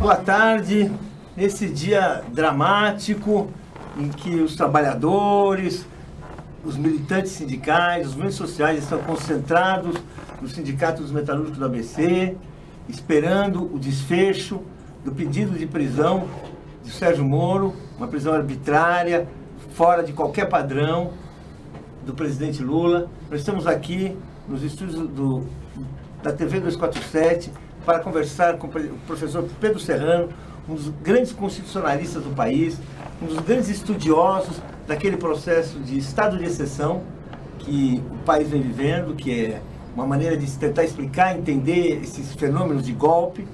Boa tarde, nesse dia dramático em que os trabalhadores, os militantes sindicais, os movimentos sociais estão concentrados no Sindicato dos Metalúrgicos do ABC, esperando o desfecho do pedido de prisão de Sérgio Moro, uma prisão arbitrária, fora de qualquer padrão, do presidente Lula. Nós estamos aqui nos estúdios da TV 247 para conversar com o professor Pedro Serrano, um dos grandes constitucionalistas do país, um dos grandes estudiosos daquele processo de estado de exceção que o país vem vivendo, que é uma maneira de tentar explicar, entender esses fenômenos de golpe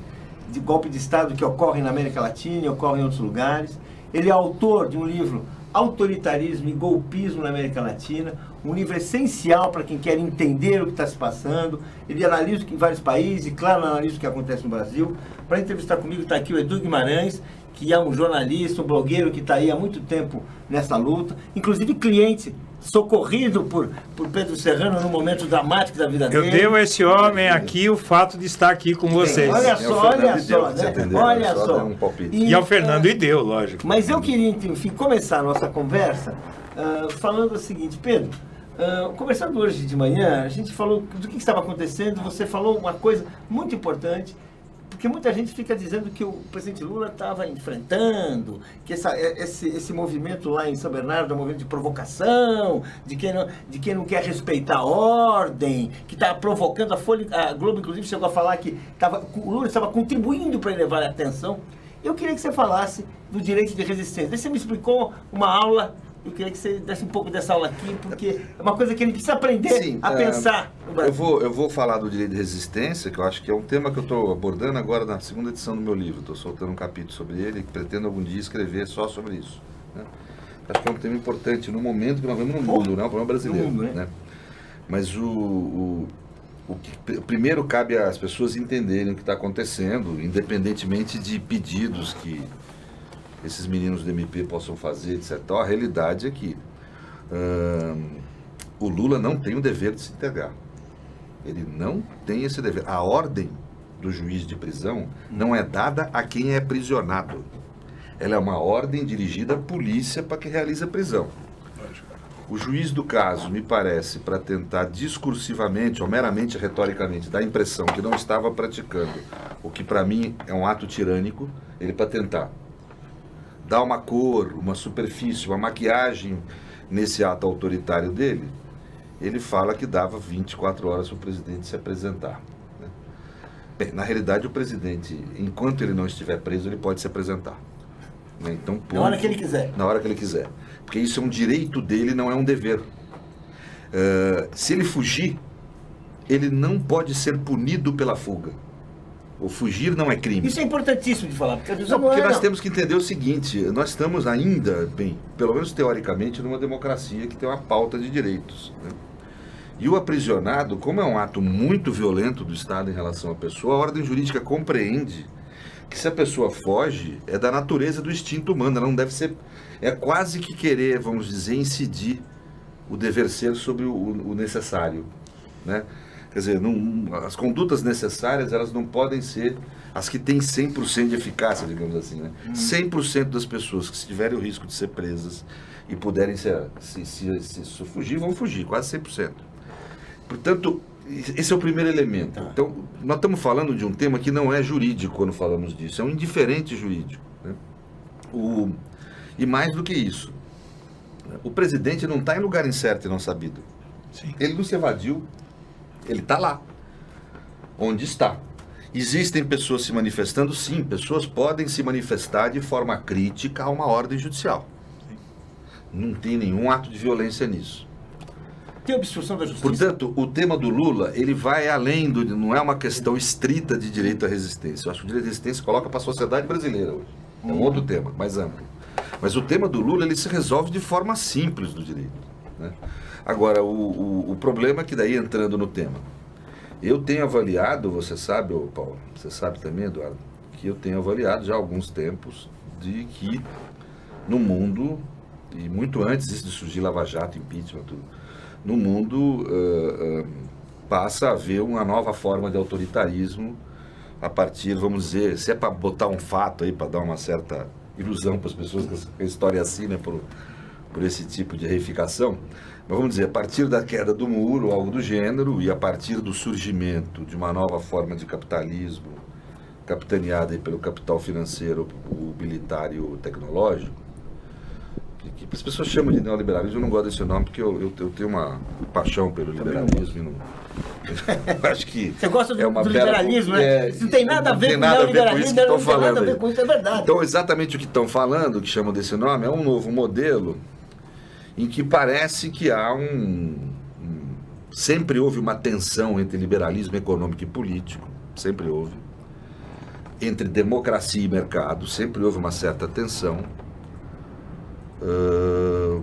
de Estado que ocorrem na América Latina e ocorrem em outros lugares. Ele é autor de um livro, Autoritarismo e Golpismo na América Latina, um livro essencial para quem quer entender o que está se passando. Ele analisa em vários países e, claro, analisa o que acontece no Brasil. Para entrevistar comigo está aqui o Edu Guimarães, que é um jornalista, um blogueiro que está aí há muito tempo nessa luta, inclusive cliente, socorrido por Pedro Serrano num momento dramático da vida dele. Eu devo a esse homem aqui o fato de estar aqui com vocês. Olha só, né? Olha só. E ao Fernando e deu, lógico. Mas eu queria, enfim, começar a nossa conversa falando o seguinte, Pedro, conversando hoje de manhã, a gente falou do que estava acontecendo, você falou uma coisa muito importante, porque muita gente fica dizendo que o presidente Lula estava enfrentando, que esse movimento lá em São Bernardo é um movimento de provocação, de quem não quer respeitar a ordem, que está provocando a Globo, inclusive, chegou a falar que o Lula estava contribuindo para elevar a atenção. Eu queria que você falasse do direito de resistência. Você me explicou uma aula. Eu queria que você desse um pouco dessa aula aqui, porque é uma coisa que ele precisa aprender a pensar. Eu vou falar do direito de resistência, que eu acho que é um tema que eu estou abordando agora na segunda edição do meu livro. Estou soltando um capítulo sobre ele e pretendo algum dia escrever só sobre isso, né? Acho que é um tema importante no momento que nós vemos no mundo, né? O problema brasileiro. No mundo, né? Mas o que primeiro cabe às pessoas entenderem o que está acontecendo, independentemente de pedidos que esses meninos do MP possam fazer, etc. Então, a realidade é que o Lula não tem o dever de se integrar. Ele não tem esse dever. A ordem do juiz de prisão não é dada a quem é aprisionado. Ela é uma ordem dirigida à polícia para que realize a prisão. O juiz do caso, me parece, para tentar discursivamente ou meramente retoricamente dar a impressão que não estava praticando o que para mim é um ato tirânico, ele para tentar dar uma cor, uma superfície, uma maquiagem nesse ato autoritário dele, ele fala que dava 24 horas para o presidente se apresentar, né? Bem, na realidade, o presidente, enquanto ele não estiver preso, ele pode se apresentar, né? Então, ponto, na hora que ele quiser. Na hora que ele quiser. Porque isso é um direito dele, não é um dever. Se ele fugir, ele não pode ser punido pela fuga. O fugir não é crime. Isso é importantíssimo de falar, porque nós temos que entender o seguinte, nós estamos ainda, bem, pelo menos teoricamente, numa democracia que tem uma pauta de direitos, né? E o aprisionado, como é um ato muito violento do Estado em relação à pessoa, a ordem jurídica compreende que se a pessoa foge, é da natureza do instinto humano, ela não deve ser, é quase que querer, vamos dizer, incidir o dever ser sobre o necessário, né? Quer dizer, as condutas necessárias, elas não podem ser as que têm 100% de eficácia, digamos assim, né? 100% das pessoas que tiverem o risco de ser presas e puderem se fugir, vão fugir, quase 100%. Portanto, esse é o primeiro elemento. Então, nós estamos falando de um tema que não é jurídico quando falamos disso, é um indiferente jurídico, né? E mais do que isso, o presidente não está em lugar incerto e não sabido. Sim. Ele não se evadiu. Ele está lá, onde está. Existem pessoas se manifestando? Sim, pessoas podem se manifestar de forma crítica a uma ordem judicial. Sim. Não tem nenhum ato de violência nisso. Tem obstrução da justiça. Portanto, o tema do Lula, ele vai além não é uma questão estrita de direito à resistência. Eu acho que o direito à resistência coloca para a sociedade brasileira hoje. É um outro tema, mais amplo. Mas o tema do Lula, ele se resolve de forma simples do direito, né? Agora, o problema é que daí, entrando no tema, eu tenho avaliado, você sabe, Paulo, você sabe também, Eduardo, que eu tenho avaliado já há alguns tempos de que no mundo, e muito antes de surgir Lava Jato, impeachment, tudo, no mundo passa a haver uma nova forma de autoritarismo a partir, vamos dizer, se é para botar um fato aí, para dar uma certa ilusão para as pessoas que a história é assim, né, por esse tipo de reificação, mas vamos dizer, a partir da queda do muro, algo do gênero, e a partir do surgimento de uma nova forma de capitalismo, capitaneada aí pelo capital financeiro, o militar e o tecnológico, que as pessoas chamam de neoliberalismo, eu não gosto desse nome, porque eu tenho uma paixão pelo liberalismo e não... acho que você gosta é uma do liberalismo, né? Isso não tem nada a ver com o neoliberalismo, não tem nada a ver com isso, é verdade. Então, exatamente o que estão falando, que chamam desse nome, é um novo modelo em que parece que há sempre houve uma tensão entre liberalismo econômico e político, sempre houve, entre democracia e mercado, sempre houve uma certa tensão.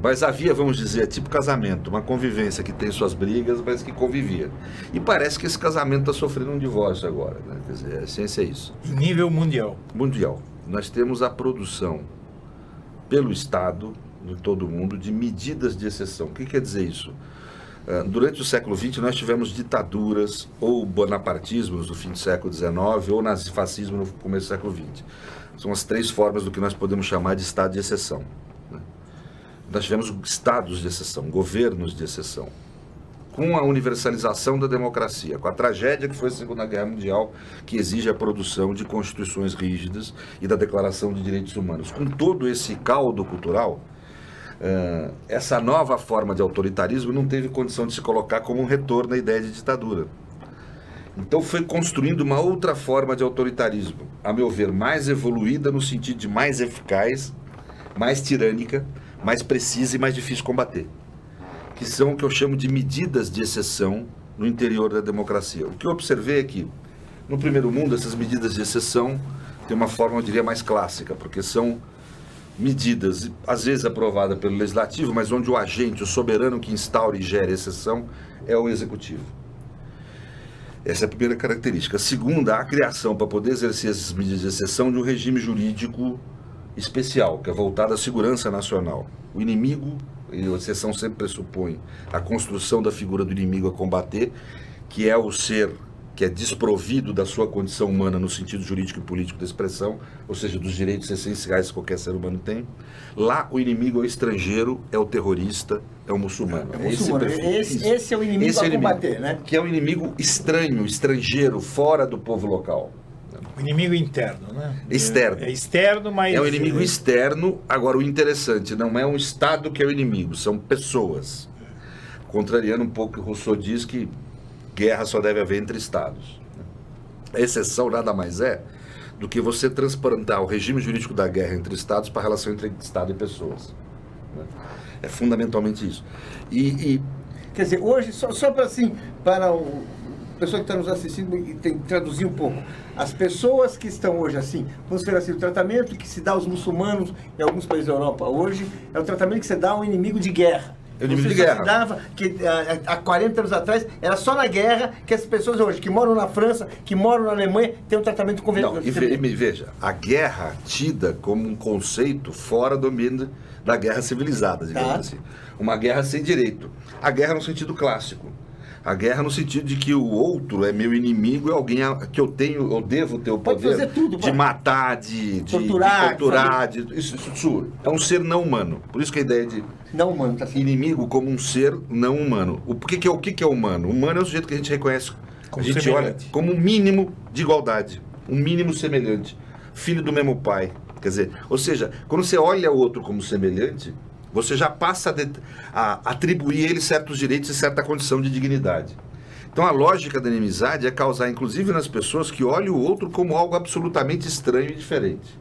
Mas havia, vamos dizer, tipo casamento, uma convivência que tem suas brigas, mas que convivia. E parece que esse casamento está sofrendo um divórcio agora, né? Quer dizer, a essência é isso. Em nível mundial. Mundial. Nós temos a produção pelo Estado, em todo o mundo, de medidas de exceção. O que quer dizer isso? Durante o século XX nós tivemos ditaduras, ou bonapartismos no fim do século XIX, ou nazifascismo no começo do século XX. São as três formas do que nós podemos chamar de estado de exceção. Nós tivemos estados de exceção, governos de exceção, com a universalização da democracia, com a tragédia que foi a Segunda Guerra Mundial, que exige a produção de constituições rígidas e da Declaração de Direitos Humanos. Com todo esse caldo cultural, essa nova forma de autoritarismo não teve condição de se colocar como um retorno à ideia de ditadura. Então foi construindo uma outra forma de autoritarismo, a meu ver, mais evoluída no sentido de mais eficaz, mais tirânica, mais precisa e mais difícil de combater, que são o que eu chamo de medidas de exceção no interior da democracia. O que eu observei é que, no primeiro mundo, essas medidas de exceção têm uma forma, eu diria, mais clássica, porque são medidas, às vezes aprovadas pelo legislativo, mas onde o agente, o soberano que instaura e gera exceção, é o executivo. Essa é a primeira característica. A segunda, a criação, para poder exercer essas medidas de exceção, de um regime jurídico especial, que é voltado à segurança nacional. O inimigo, e a exceção sempre pressupõe a construção da figura do inimigo a combater, que é o ser que é desprovido da sua condição humana no sentido jurídico e político da expressão, ou seja, dos direitos essenciais que qualquer ser humano tem. Lá o inimigo é o estrangeiro, é o terrorista, é o muçulmano. Esse é o inimigo a combater, né? Que é o inimigo estranho, estrangeiro, fora do povo local. O inimigo interno, né? Externo. É externo, mas... É o inimigo externo. Agora, o interessante, não é um Estado que é o inimigo, são pessoas. Contrariando um pouco o que Rousseau diz que guerra só deve haver entre Estados. A exceção nada mais é do que você transplantar o regime jurídico da guerra entre Estados para a relação entre Estado e pessoas. É fundamentalmente isso. Quer dizer, hoje, só para assim, para o pessoa que está nos assistindo e tem que traduzir um pouco. As pessoas que estão hoje assim, vamos ver assim, o tratamento que se dá aos muçulmanos em alguns países da Europa hoje é o tratamento que se dá a um inimigo de guerra. É o inimigo de guerra. Se dava, que há 40 anos atrás era só na guerra que as pessoas hoje que moram na França, que moram na Alemanha, têm um tratamento convencional. E veja, a guerra tida como um conceito fora do domínio da guerra civilizada, digamos assim. Uma guerra sem direito. A guerra no sentido clássico. A guerra no sentido de que o outro é meu inimigo, é alguém que eu devo ter o poder de matar, de torturar, isso é um ser não humano. Por isso que a ideia de não humano, tá certo. Inimigo como um ser não humano. O que é humano? Humano é o sujeito que a gente reconhece, como a gente olha como um mínimo de igualdade, um mínimo semelhante, filho do mesmo pai. Quer dizer, ou seja, quando você olha o outro como semelhante, você já passa a atribuir a ele certos direitos e certa condição de dignidade. Então a lógica da inimizade é causar, inclusive nas pessoas que olham o outro como algo absolutamente estranho e diferente.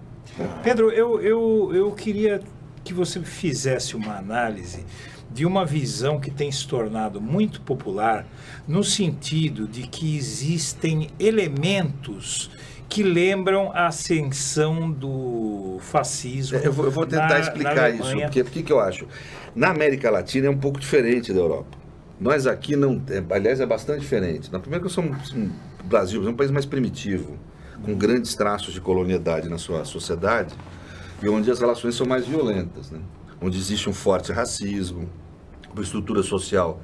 Pedro, eu queria que você fizesse uma análise de uma visão que tem se tornado muito popular no sentido de que existem elementos que lembram a ascensão do fascismo. Eu vou tentar explicar isso, porque o que eu acho? Na América Latina é um pouco diferente da Europa. Nós aqui não, aliás, é bastante diferente. Primeiro que o Brasil é um país mais primitivo, com grandes traços de colonialidade na sua sociedade, e onde as relações são mais violentas, né? Onde existe um forte racismo, uma estrutura social,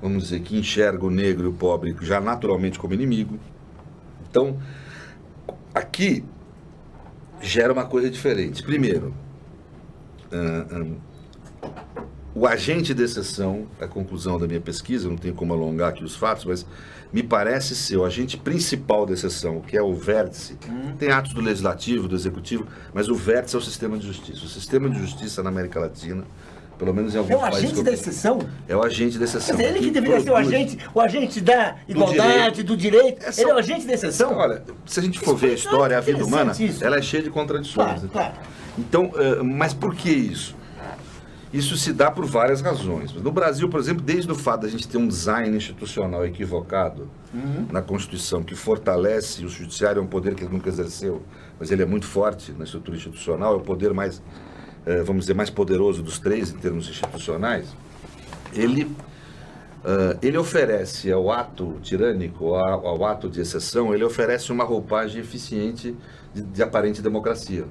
vamos dizer, que enxerga o negro e o pobre já naturalmente como inimigo. Então, aqui gera uma coisa diferente. Primeiro, o agente de exceção, a conclusão da minha pesquisa, não tenho como alongar aqui os fatos, mas me parece ser o agente principal da exceção, que é o vértice. Tem atos do legislativo, do executivo, mas o vértice é o sistema de justiça. O sistema de justiça na América Latina, pelo menos em alguns países... É o agente da exceção? É o agente da exceção. Quer dizer, ele que deveria ser o agente da igualdade, do direito. Ele é o agente da exceção? Olha, se a gente for ver a história, a vida humana, ela é cheia de contradições. Claro, claro. Então, mas por que isso? Isso se dá por várias razões. No Brasil, por exemplo, desde o fato de a gente ter um design institucional equivocado na Constituição, que fortalece o judiciário, é um poder que ele nunca exerceu, mas ele é muito forte na estrutura institucional, é o poder mais, vamos dizer, mais poderoso dos três em termos institucionais, ele oferece ao ato tirânico, ao ato de exceção, ele oferece uma roupagem eficiente de aparente democracia.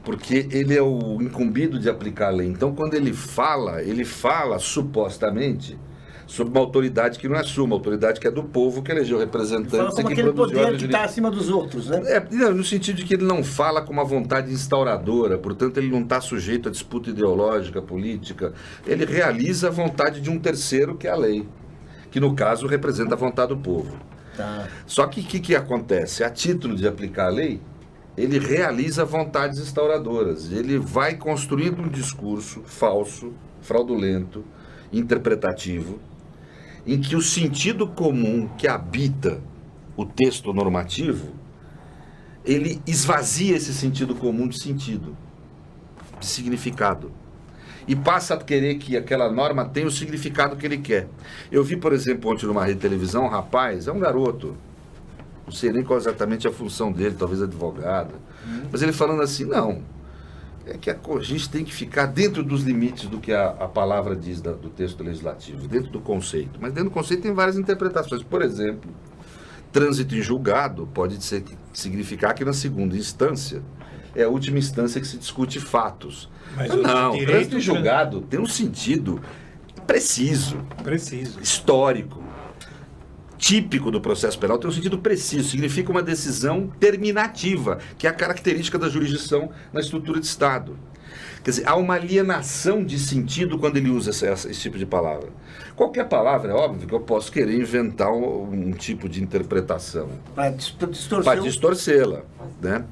Porque ele é o incumbido de aplicar a lei. Então, quando ele fala supostamente sobre uma autoridade que não é sua, uma autoridade que é do povo, que elegeu representantes e que produziu a aquele poder que está acima dos outros, né? No sentido de que ele não fala com uma vontade instauradora, portanto, ele não está sujeito a disputa ideológica, política. Ele realiza a vontade de um terceiro, que é a lei, que no caso representa a vontade do povo. Tá. Só que o que acontece? A título de aplicar a lei, ele realiza vontades instauradoras. Ele vai construindo um discurso falso, fraudulento, interpretativo, em que o sentido comum que habita o texto normativo, ele esvazia esse sentido comum de sentido, de significado. E passa a querer que aquela norma tenha o significado que ele quer. Eu vi, por exemplo, ontem numa rede de televisão, um rapaz, é um garoto, não sei nem qual exatamente a função dele, talvez advogado. Mas ele falando assim, não, é que a gente tem que ficar dentro dos limites do que a palavra diz do texto legislativo, dentro do conceito. Mas dentro do conceito tem várias interpretações. Por exemplo, trânsito em julgado pode significar que na segunda instância é a última instância que se discute fatos. Mas não, trânsito em julgado tem um sentido preciso, histórico. Típico do processo penal, tem um sentido preciso, significa uma decisão terminativa, que é a característica da jurisdição na estrutura de Estado. Quer dizer, há uma alienação de sentido quando ele usa esse tipo de palavra. Qualquer palavra, é óbvio que eu posso querer inventar um tipo de interpretação. Para distorcê-la. Né?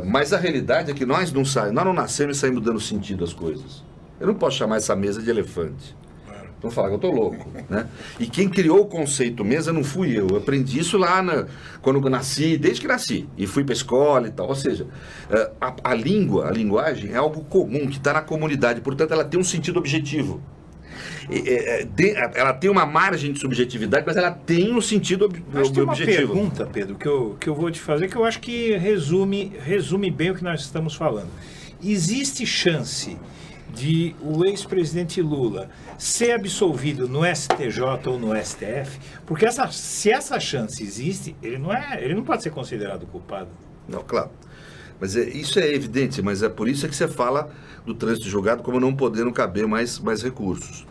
Mas a realidade é que nós não nascemos e saímos dando sentido às coisas. Eu não posso chamar essa mesa de elefante. Então falar que eu estou louco, né? E quem criou o conceito mesa não fui eu. Eu aprendi isso lá quando eu nasci, desde que nasci. E fui para a escola e tal. Ou seja, a linguagem é algo comum, que está na comunidade. Portanto, ela tem um sentido objetivo. Ela tem uma margem de subjetividade, mas ela tem um sentido objetivo. Tem uma pergunta, Pedro, que eu vou te fazer, que eu acho que resume bem o que nós estamos falando. Existe chance de o ex-presidente Lula ser absolvido no STJ ou no STF? Porque se essa chance existe, ele não pode ser considerado culpado. Não, claro. Mas isso é evidente, mas é por isso que você fala do trânsito julgado como não podendo caber mais recursos.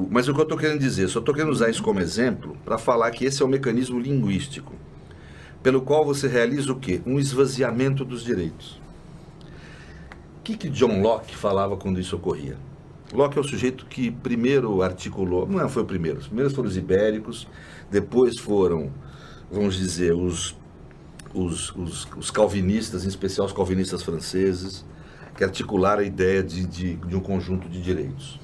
Mas o que eu estou querendo dizer, só estou querendo usar isso como exemplo para falar que esse é o mecanismo linguístico pelo qual você realiza o quê? Um esvaziamento dos direitos. O que John Locke falava quando isso ocorria? Locke é o sujeito que primeiro articulou, não foi o primeiro, os primeiros foram os ibéricos, depois foram, vamos dizer, os calvinistas, em especial os calvinistas franceses, que articularam a ideia de um conjunto de direitos.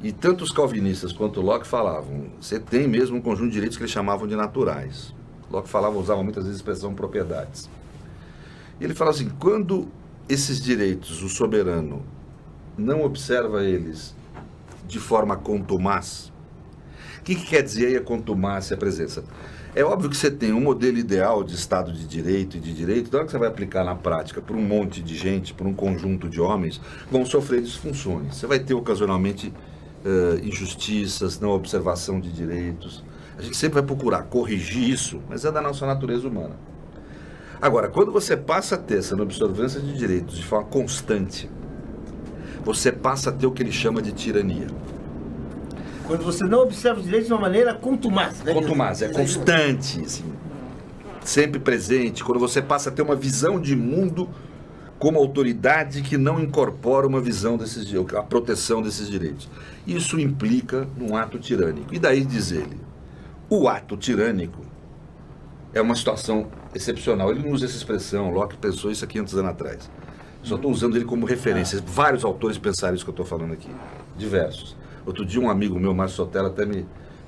E tanto os calvinistas quanto Locke falavam, você tem mesmo um conjunto de direitos que eles chamavam de naturais. Locke usava muitas vezes a expressão propriedades. E ele falava assim, quando esses direitos, o soberano não observa eles de forma contumaz, o que quer dizer aí a contumácia, a presença? É óbvio que você tem um modelo ideal de Estado de Direito e de direito, na hora que você vai aplicar na prática por um monte de gente, por um conjunto de homens, vão sofrer disfunções. Você vai ter ocasionalmente injustiças, não observação de direitos. A gente sempre vai procurar corrigir isso, mas é da nossa natureza humana. Agora, quando você passa a ter essa observância de direitos de forma constante, você passa a ter o que ele chama de tirania. Quando você não observa os direitos de uma maneira contumaz. Né? Contumaz, é constante, assim, sempre presente. Quando você passa a ter uma visão de mundo como autoridade que não incorpora uma visão a proteção desses direitos. Isso implica num ato tirânico. E daí diz ele, o ato tirânico é uma situação excepcional. Ele não usa essa expressão, Locke pensou isso há 500 anos atrás. Só estou usando ele como referência. Vários autores pensaram isso que eu estou falando aqui, diversos. Outro dia um amigo meu, Márcio Sotelo, até me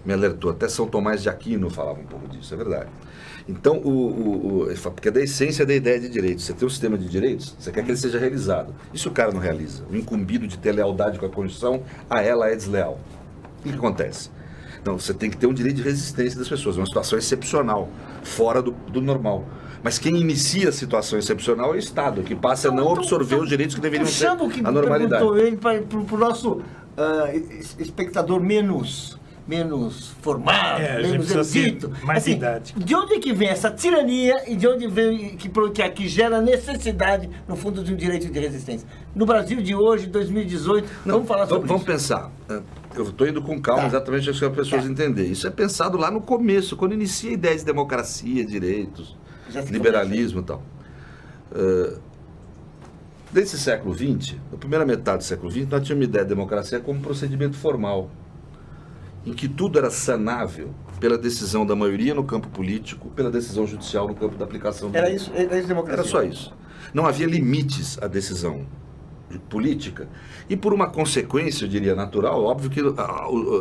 alertou, até São Tomás de Aquino falava um pouco disso, é verdade. Então, porque é da essência da ideia de direitos. Você tem um sistema de direitos, você quer que ele seja realizado. E se o cara não realiza? O incumbido de ter lealdade com a Constituição, a ela é desleal. O que acontece? Então, você tem que ter um direito de resistência das pessoas, uma situação excepcional, fora do normal. Mas quem inicia a situação excepcional é o Estado, que passa a não absorver os direitos que deveriam ser a normalidade. Ele para o nosso espectador menos formado, menos erudito. Mais assim, idade. De onde é que vem essa tirania e de onde vem que gera necessidade, no fundo, de um direito de resistência? No Brasil de hoje, 2018, vamos falar sobre vamos isso. pensar. Eu estou indo com calma, exatamente para as pessoas entenderem. Isso é pensado lá no começo, quando inicia a ideia de democracia, direitos, liberalismo e tal. Desse século XX, na primeira metade do século XX, nós tínhamos uma ideia de democracia como um procedimento formal, em que tudo era sanável pela decisão da maioria no campo político, pela decisão judicial no campo da aplicação do direito. Era isso democracia. Era só isso. Não havia limites à decisão política. E por uma consequência, eu diria, natural, óbvio que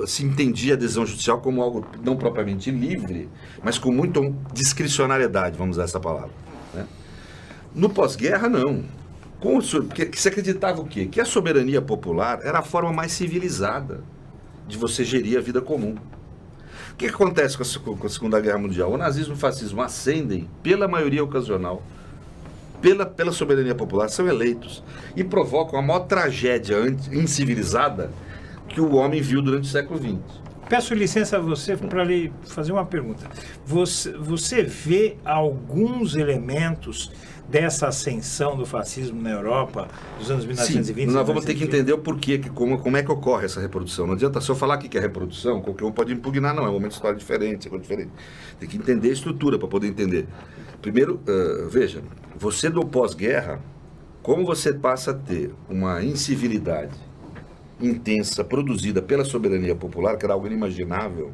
se entendia a decisão judicial como algo não propriamente livre, mas com muita discricionariedade, vamos usar essa palavra. Né? No pós-guerra, não. Porque se acreditava o quê? Que a soberania popular era a forma mais civilizada de você gerir a vida comum. O que acontece com a Segunda Guerra Mundial? O nazismo e o fascismo ascendem pela maioria ocasional, pela soberania popular, são eleitos e provocam a maior tragédia incivilizada que o homem viu durante o século XX. Peço licença a você para lhe fazer uma pergunta. Você vê alguns elementos dessa ascensão do fascismo na Europa dos anos 1920? Sim, nós vamos ter que entender o porquê, como é que ocorre essa reprodução. Não adianta, se eu falar aqui que é reprodução, qualquer um pode impugnar, não, é um momento de história diferente, é coisa diferente. Tem que entender a estrutura para poder entender. Primeiro, veja, você do pós-guerra, como você passa a ter uma incivilidade intensa produzida pela soberania popular, que era algo inimaginável.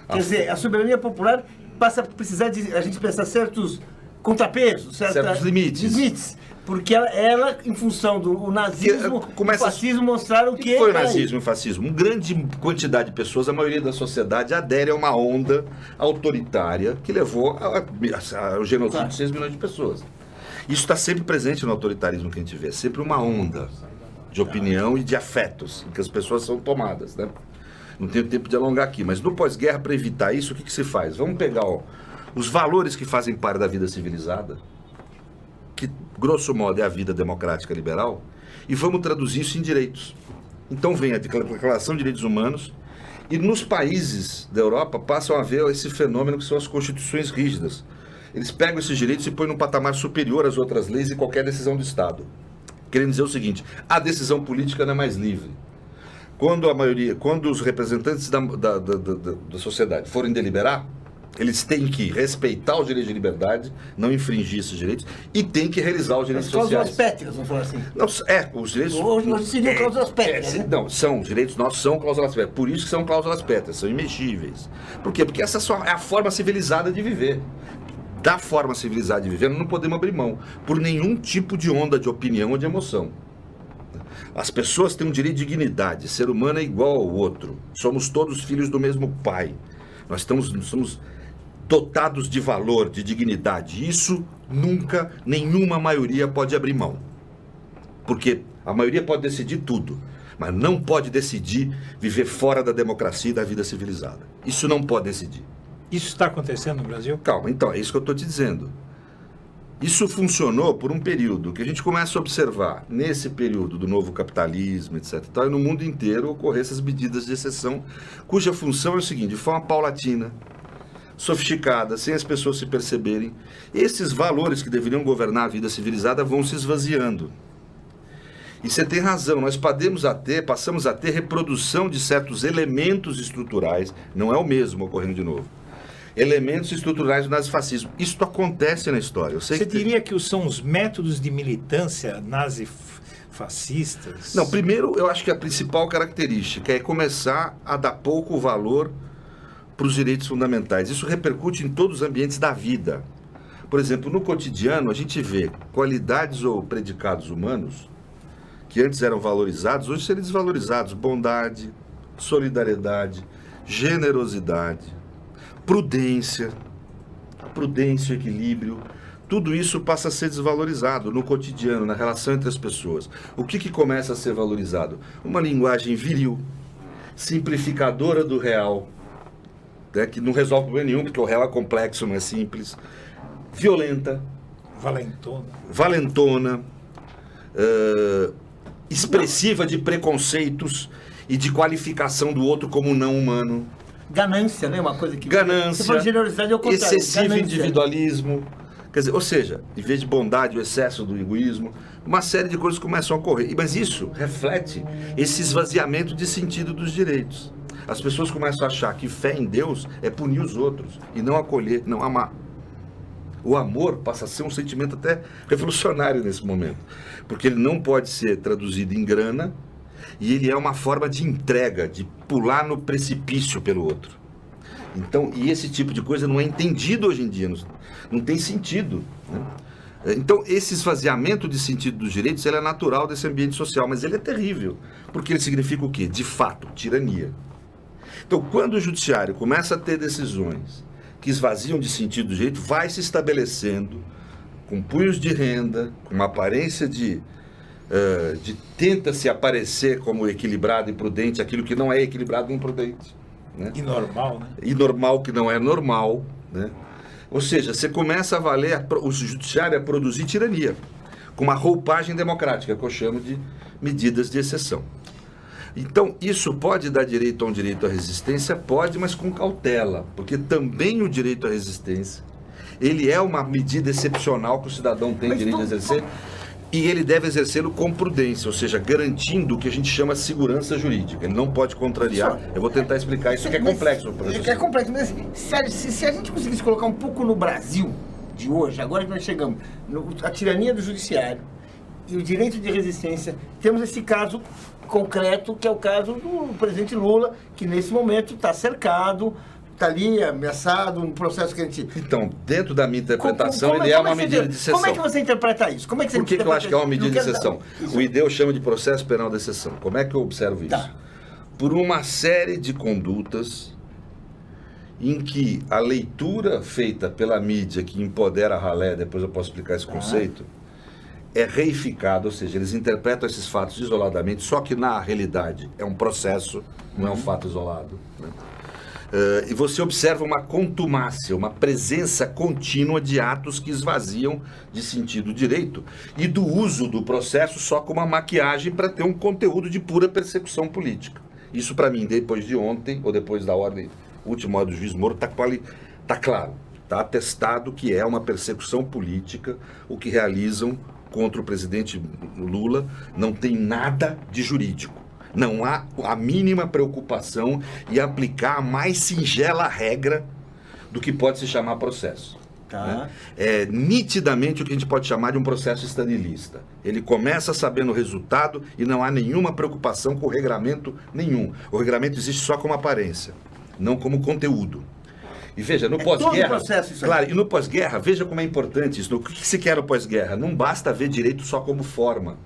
Quer dizer, a soberania popular passa a precisar de a gente pensar certos contrapesos, certos limites. Porque ela em função do nazismo e do fascismo, mostraram que... O que foi o nazismo e o fascismo? Uma grande quantidade de pessoas, a maioria da sociedade, adere a uma onda autoritária que levou ao genocídio de 6 milhões de pessoas. Isso está sempre presente no autoritarismo que a gente vê, sempre uma onda de opinião e de afetos, em que as pessoas são tomadas, né? Não tenho tempo de alongar aqui, mas no pós-guerra, para evitar isso, o que se faz? Vamos pegar os valores que fazem parte da vida civilizada, que, grosso modo, é a vida democrática liberal, e vamos traduzir isso em direitos. Então vem a Declaração de Direitos Humanos, e nos países da Europa passam a ver esse fenômeno que são as constituições rígidas. Eles pegam esses direitos e põem num patamar superior às outras leis e qualquer decisão do Estado. Querendo dizer o seguinte, a decisão política não é mais livre. Quando os representantes da sociedade forem deliberar, eles têm que respeitar os direitos de liberdade, não infringir esses direitos, e têm que realizar os direitos sociais. Cláusulas pétreas, vamos falar assim. Não, os direitos... Hoje seriam cláusulas pétreas, né? Não, os direitos nossos são cláusulas pétreas. Por isso que são cláusulas pétreas, são imexíveis. Por quê? Porque essa é a forma civilizada de viver. Da forma civilizada de viver, não podemos abrir mão por nenhum tipo de onda de opinião ou de emoção. As pessoas têm um direito de dignidade. Ser humano é igual ao outro. Somos todos filhos do mesmo pai. Nós somos dotados de valor, de dignidade. Isso nunca, nenhuma maioria pode abrir mão. Porque a maioria pode decidir tudo, mas não pode decidir viver fora da democracia e da vida civilizada. Isso não pode decidir. Isso está acontecendo no Brasil? Calma, então, é isso que eu estou te dizendo. Isso funcionou por um período que a gente começa a observar, nesse período do novo capitalismo, etc. E no mundo inteiro ocorrer essas medidas de exceção, cuja função é o seguinte, de forma paulatina, sofisticada, sem as pessoas se perceberem, esses valores que deveriam governar a vida civilizada vão se esvaziando. E você tem razão, nós passamos a ter reprodução de certos elementos estruturais, não é o mesmo ocorrendo de novo. Elementos estruturais do nazifascismo. Isso acontece na história. Eu sei Você que diria que são os métodos de militância nazifascistas? Não, primeiro eu acho que a principal característica é começar a dar pouco valor para os direitos fundamentais. Isso repercute em todos os ambientes da vida. Por exemplo, no cotidiano a gente vê qualidades ou predicados humanos que antes eram valorizados, hoje serem desvalorizados. Bondade, solidariedade, generosidade, prudência, e equilíbrio. Tudo isso passa a ser desvalorizado no cotidiano, na relação entre as pessoas. O que começa a ser valorizado? Uma linguagem viril, simplificadora do real, né, que não resolve problema nenhum, porque o real é complexo, não é simples. Violenta. Valentona. Expressiva de preconceitos e de qualificação do outro como não humano. Ganância, né? Uma coisa que... Ganância. Você fala generosidade ao contrário. Excessivo ganância. Individualismo. Quer dizer, ou seja, em vez de bondade, o excesso do egoísmo, uma série de coisas começam a ocorrer. Mas isso reflete esse esvaziamento de sentido dos direitos. As pessoas começam a achar que fé em Deus é punir os outros e não acolher, não amar. O amor passa a ser um sentimento até revolucionário nesse momento, porque ele não pode ser traduzido em grana e ele é uma forma de entrega, de pular no precipício pelo outro. Então, e esse tipo de coisa não é entendido hoje em dia, não tem sentido, né? Então, esse esvaziamento de sentido dos direitos, ele é natural desse ambiente social, mas ele é terrível, porque ele significa o quê? De fato, tirania. Então, quando o judiciário começa a ter decisões que esvaziam de sentido do direito, vai se estabelecendo com punhos de renda, com uma aparência de tenta-se aparecer como equilibrado e prudente, aquilo que não é equilibrado nem prudente. Né? E normal, né? E normal que não é normal, né? Ou seja, você começa a valer, o judiciário a produzir tirania, com uma roupagem democrática, que eu chamo de medidas de exceção. Então, isso pode dar direito a um direito à resistência? Pode, mas com cautela, porque também o direito à resistência, ele é uma medida excepcional que o cidadão tem direito a exercer, e ele deve exercê-lo com prudência, ou seja, garantindo o que a gente chama de segurança jurídica. Ele não pode contrariar. Eu vou tentar explicar isso, que é complexo. É complexo, mas assim, se a gente conseguisse colocar um pouco no Brasil de hoje, agora que nós chegamos, a tirania do judiciário e o direito de resistência, temos esse caso concreto, que é o caso do presidente Lula, que nesse momento está cercado, está ali ameaçado, um processo que a gente... Então, dentro da minha interpretação, ele é uma medida de exceção. Como é que você interpreta isso? Como é que você Por que eu acho que é uma medida de exceção? O IDEU chama de processo penal de exceção. Como é que eu observo isso? Tá. Por uma série de condutas em que a leitura feita pela mídia, que empodera a ralé, depois eu posso explicar esse conceito, é reificada, ou seja, eles interpretam esses fatos isoladamente, só que na realidade é um processo, não é um fato isolado, né? E você observa uma contumácia, uma presença contínua de atos que esvaziam de sentido direito e do uso do processo só como uma maquiagem para ter um conteúdo de pura persecução política. Isso, para mim, depois de ontem, ou depois da última ordem do juiz Moro, está claro, está atestado que é uma persecução política o que realizam contra o presidente Lula, não tem nada de jurídico. Não há a mínima preocupação em aplicar a mais singela regra do que pode se chamar processo. Tá. Né? É nitidamente o que a gente pode chamar de um processo estanilista. Ele começa sabendo o resultado e não há nenhuma preocupação com o regramento nenhum. O regramento existe só como aparência, não como conteúdo. E veja, no pós-guerra, claro, e no pós-guerra, veja como é importante isso. O que se quer no pós-guerra? Não basta ver direito só como forma.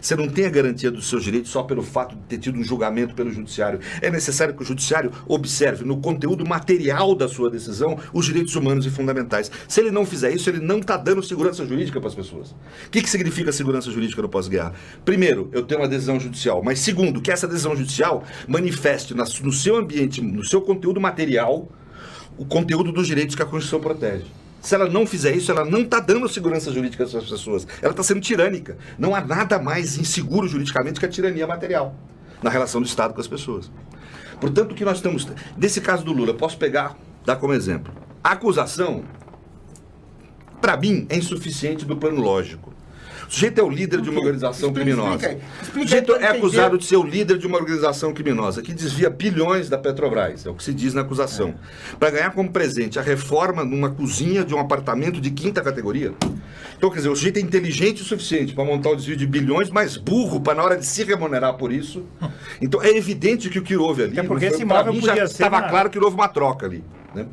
Você não tem a garantia dos seus direitos só pelo fato de ter tido um julgamento pelo judiciário. É necessário que o judiciário observe no conteúdo material da sua decisão os direitos humanos e fundamentais. Se ele não fizer isso, ele não está dando segurança jurídica para as pessoas. O que significa segurança jurídica no pós-guerra? Primeiro, eu tenho uma decisão judicial. Mas segundo, que essa decisão judicial manifeste no seu ambiente, no seu conteúdo material, o conteúdo dos direitos que a Constituição protege. Se ela não fizer isso, ela não está dando segurança jurídica às pessoas. Ela está sendo tirânica. Não há nada mais inseguro juridicamente que a tirania material na relação do Estado com as pessoas. Portanto, o que nós estamos... Nesse caso do Lula, posso dar como exemplo. A acusação, para mim, é insuficiente do plano lógico. O sujeito é o líder de uma organização criminosa. Explica O sujeito aí pra é entender. acusado de ser o líder de uma organização criminosa que desvia bilhões da Petrobras, é o que se diz na acusação, para ganhar como presente a reforma numa cozinha de um apartamento de 5ª categoria. Então, quer dizer, o sujeito é inteligente o suficiente para montar o desvio de bilhões, mas burro para na hora de se remunerar por isso. Então, é evidente que o que houve ali... Até porque não foi- esse pra imóvel mim podia já ser estava uma- claro que houve uma troca ali, né?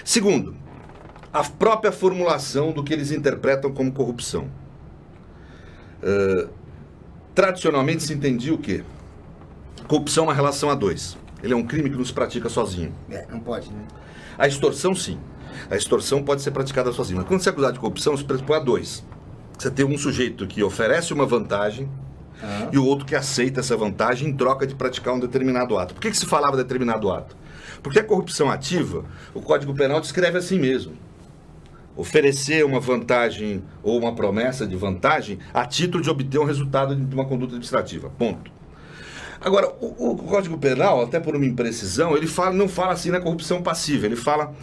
Segundo, a própria formulação do que eles interpretam como corrupção. Tradicionalmente se entendia o quê? Corrupção é uma relação a dois. Ele é um crime que não se pratica sozinho. Não pode, né? A extorsão, sim. A extorsão pode ser praticada sozinha. Mas quando você é acusado de corrupção, se pressupõe a dois. Você tem um sujeito que oferece uma vantagem e o outro que aceita essa vantagem em troca de praticar um determinado ato. Por que se falava determinado ato? Porque a corrupção ativa, o Código Penal descreve assim mesmo. Oferecer uma vantagem ou uma promessa de vantagem a título de obter um resultado de uma conduta administrativa. Ponto. Agora, o Código Penal, até por uma imprecisão, ele não fala assim na corrupção passiva. Ele fala...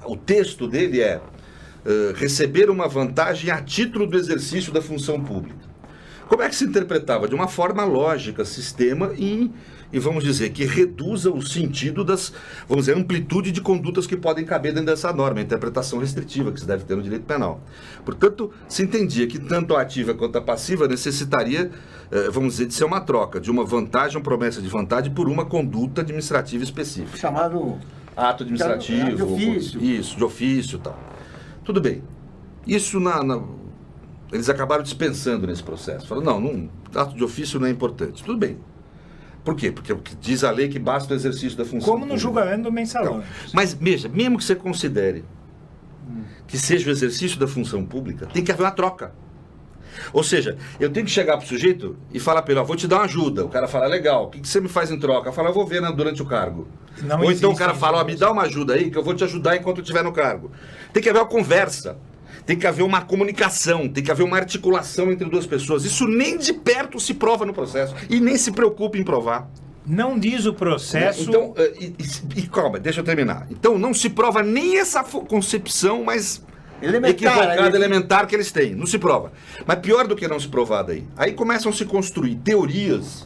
o texto dele é receber uma vantagem a título do exercício da função pública. Como é que se interpretava? De uma forma lógica, sistema e vamos dizer, que reduza o sentido das, vamos dizer, amplitude de condutas que podem caber dentro dessa norma, a interpretação restritiva que se deve ter no direito penal. Portanto, se entendia que tanto a ativa quanto a passiva necessitaria, vamos dizer, de ser uma troca, de uma vantagem, uma promessa de vantagem por uma conduta administrativa específica. Chamado... Ato administrativo. De ofício. Isso, de ofício e tal. Tudo bem. Isso eles acabaram dispensando nesse processo. Falaram, não, ato de ofício não é importante. Tudo bem. Por quê? Porque diz a lei que basta o exercício da função Como no pública. julgamento do mensalão. Então, mas, veja, mesmo que você considere que seja o exercício da função pública, tem que haver uma troca. Ou seja, eu tenho que chegar para o sujeito e falar para ele, vou te dar uma ajuda. O cara fala, legal, o que você me faz em troca? Eu falo, eu vou ver durante o cargo. Não Ou então o cara existe fala, isso. me dá uma ajuda aí que eu vou te ajudar enquanto eu estiver no cargo. Tem que haver uma conversa. Tem que haver uma comunicação, tem que haver uma articulação entre duas pessoas. Isso nem de perto se prova no processo e nem se preocupe em provar. Não diz o processo... Então, calma, deixa eu terminar. Então, não se prova nem essa concepção mais equivocada, elementar que eles têm. Não se prova. Mas pior do que não se provar daí. Aí começam a se construir teorias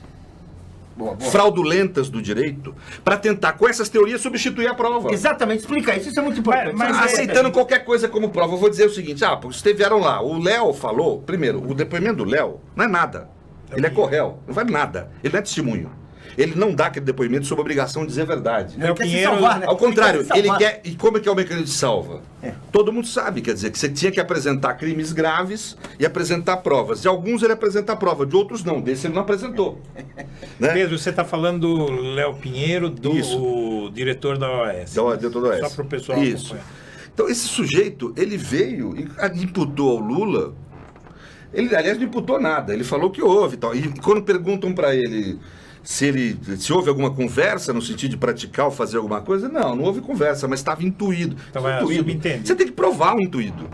fraudulentas do direito para tentar, com essas teorias, substituir a prova. Exatamente, explica isso, isso é muito importante. Mas aceitando qualquer coisa como prova. Eu vou dizer o seguinte, vocês vieram lá, o Léo falou, primeiro, o depoimento do Léo não é nada. Ele é corréu, não vale nada. Ele não é testemunho. Ele não dá aquele depoimento sob obrigação de dizer a verdade. Ele quer se salvar, né? Ao contrário, Ele quer se salvar. ele quer... E como é que é o mecanismo de salva? Todo mundo sabe, quer dizer, que você tinha que apresentar crimes graves e apresentar provas. De alguns ele apresenta a prova, de outros não. Desse ele não apresentou. Né? Pedro, você está falando do Léo Pinheiro, o diretor da OAS. Diretor da OAS. Só para o pessoal acompanhar. Então, esse sujeito, ele veio e imputou ao Lula... Ele, aliás, não imputou nada. Ele falou que houve e tal. E quando perguntam para ele... Se houve alguma conversa no sentido de praticar ou fazer alguma coisa, não houve conversa, mas estava intuído. Estava subentendido. Você tem que provar o intuído.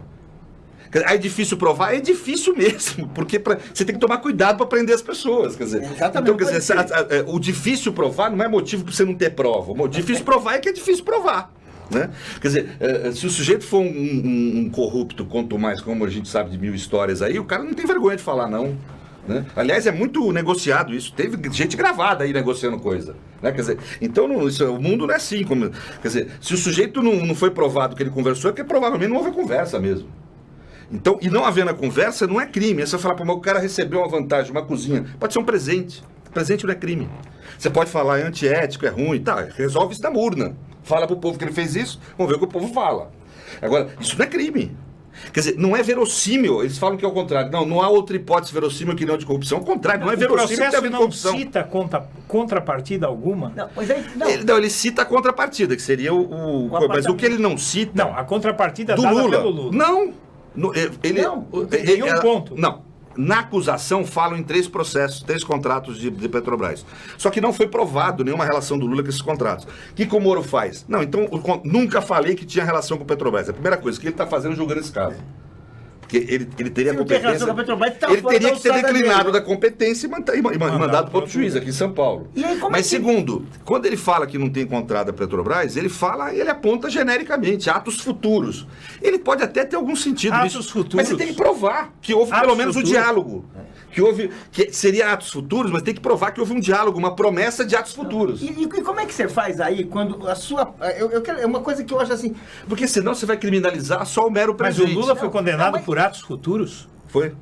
É difícil provar? É difícil mesmo, porque você tem que tomar cuidado para prender as pessoas. Quer dizer, então, quer dizer, o difícil provar não é motivo para você não ter prova. O difícil provar é que é difícil provar. Né? Quer dizer, se o sujeito for um corrupto, quanto mais, como a gente sabe de mil histórias aí, o cara não tem vergonha de falar, não. Né? Aliás, é muito negociado isso. Teve gente gravada aí negociando coisa. Né? Quer dizer, então o mundo não é assim. Quer dizer, se o sujeito não foi provado que ele conversou, é porque provavelmente não houve conversa mesmo. Então, e não havendo a conversa, não é crime. Aí você fala, o cara recebeu uma vantagem, uma cozinha. Pode ser um presente. Presente não é crime. Você pode falar, é antiético, é ruim, tá, resolve isso na urna. Fala pro povo que ele fez isso, vamos ver o que o povo fala. Agora, isso não é crime. Quer dizer, não é verossímil. Eles falam que é o contrário. Não há outra hipótese verossímil que não de corrupção. Ao contrário, não é verossímil que haver corrupção. O processo não cita contrapartida alguma? Não, mas aí, ele cita a contrapartida, que seria mas o que ele não cita... Não, a contrapartida do dada Lula. pelo Lula. Não. Nenhum ponto. Não. Na acusação falam em 3 processos, 3 contratos de Petrobras. Só que não foi provado nenhuma relação do Lula com esses contratos. O que o Moro faz? Não, então nunca falei que tinha relação com o Petrobras. É a primeira coisa que ele está fazendo julgando esse caso. Porque ele teria Se não tem relação competência. com a Petrobras, tá Ele fora teria da que ter alçada declinado dele. da competência e mandado para outro juiz aqui em São Paulo. E aí, como Mas é que- segundo, quando ele fala que não tem contrato da Petrobras, ele aponta genericamente, atos futuros. Ele pode até ter algum sentido Atos nisso, futuros. mas você tem que provar que houve Atos pelo menos futuros. o diálogo. Que seria atos futuros, mas tem que provar que houve um diálogo, uma promessa de atos futuros. E como é que você faz aí quando a sua... é uma coisa que eu acho assim... Porque senão você vai criminalizar só o mero Mas presente. o Lula foi Não, condenado mas- por atos futuros? Foi?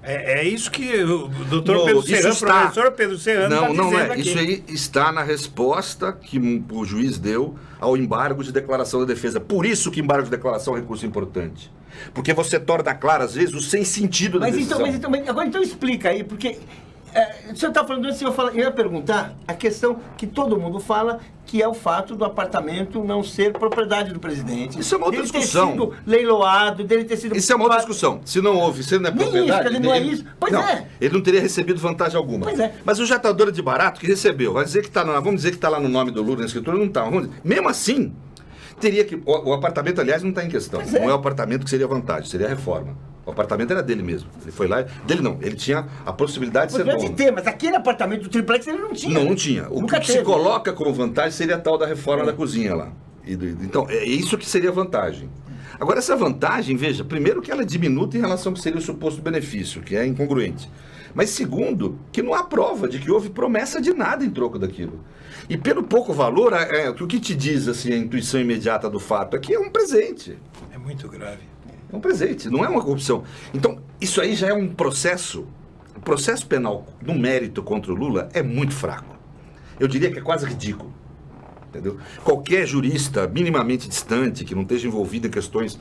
É isso que o doutor No, Pedro isso Serrano, está. professor Pedro Serrano está Não, dizendo não é. aqui. Isso aí está na resposta que o juiz deu ao embargo de declaração da defesa. Por isso que embargo de declaração é um recurso importante. Porque você torna claro, às vezes, o sem sentido da decisão. Agora então explica aí, porque o senhor está falando assim, eu ia perguntar a questão que todo mundo fala, que é o fato do apartamento não ser propriedade do presidente. Isso é uma outra dele discussão. ter sido leiloado, dele ter sido... Isso é uma outra discussão. Se não houve, se não é Nem propriedade... isso, quer dizer, não é ele- isso. Pois não, é. Ele não teria recebido vantagem alguma. Pois é. Mas o jatador de barato que recebeu, vamos dizer que está lá no nome do Lula na escritura, não está. Mesmo assim, teria que... O apartamento, aliás, não está em questão. Pois é. Não é o apartamento que seria vantagem, seria a reforma. O apartamento era dele mesmo. Ele foi lá... Dele não. Ele tinha a possibilidade de ser Pode dono. ter, mas aquele apartamento do triplex ele não tinha. Não tinha. O Nunca que teve. se coloca como vantagem seria a tal da reforma da cozinha lá. Então, é isso que seria vantagem. Agora, essa vantagem, veja, primeiro que ela é diminuta em relação ao que seria o suposto benefício, que é incongruente. Mas segundo, que não há prova de que houve promessa de nada em troco daquilo. E pelo pouco valor, o que te diz assim, a intuição imediata do fato é que é um presente. É muito grave. É um presente, não é uma corrupção. Então, isso aí já é um processo. O processo penal no mérito contra o Lula é muito fraco. Eu diria que é quase ridículo. Entendeu? Qualquer jurista minimamente distante, que não esteja envolvido em questões,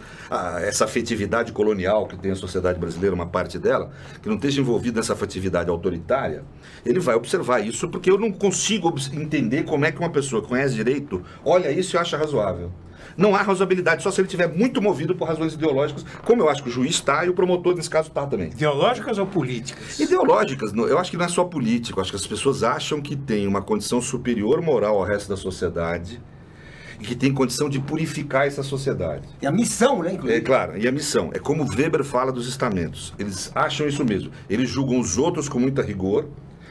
essa afetividade colonial que tem a sociedade brasileira, uma parte dela, que não esteja envolvido nessa afetividade autoritária, ele vai observar isso, porque eu não consigo entender como é que uma pessoa que conhece direito olha isso e acha razoável. Não há razoabilidade, só se ele estiver muito movido por razões ideológicas, como eu acho que o juiz está e o promotor, nesse caso, está também. Ideológicas ou políticas? Ideológicas, eu acho que não é só político, acho que as pessoas acham que tem uma condição superior moral ao resto da sociedade e que tem condição de purificar essa sociedade. E a missão, né, inclusive. É claro, e a missão, é como Weber fala dos estamentos, eles acham isso mesmo, eles julgam os outros com muita rigor,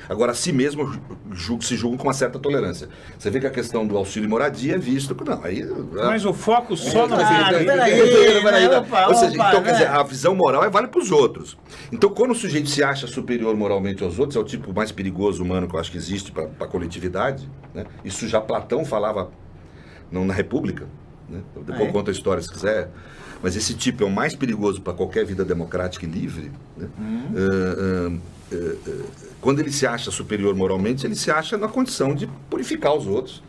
agora a si mesmo se julgam com uma certa tolerância. Você vê que a questão do auxílio moradia é visto... Não, aí... Mas o foco só não peraí, opa, Ou seja, opa, então, né? quer dizer, a visão moral vale para os outros. Então, quando o sujeito se acha superior moralmente aos outros, é o tipo mais perigoso humano que eu acho que existe para a coletividade, né? Isso já Platão falava na República, né? Depois eu conto a história se quiser. Mas esse tipo é o mais perigoso para qualquer vida democrática e livre, né? Quando ele se acha superior moralmente, ele se acha na condição de purificar os outros.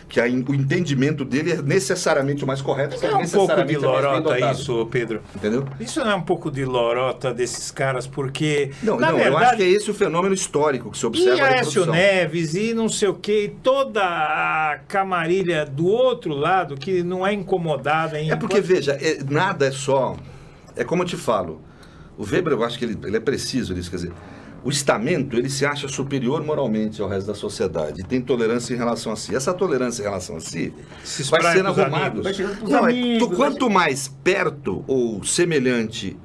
Que o entendimento dele é necessariamente o mais correto. Isso é um pouco de lorota isso, Pedro. Entendeu? Isso não é um pouco de lorota desses caras, porque... Não, na eu verdade, acho que é esse o fenômeno histórico que se observa e na Aécio reprodução. Neves e não sei o que, toda a camarilha do outro lado que não é incomodada em... É porque, veja, nada é só... É como eu te falo. O Weber, eu acho que ele é preciso nisso, quer dizer... O estamento, ele se acha superior moralmente ao resto da sociedade e tem tolerância em relação a si. Essa tolerância em relação a si Se vai espraia sendo pros arrumado. amigos. Vai chegando pros Não, amigos, quanto mais perto ou semelhante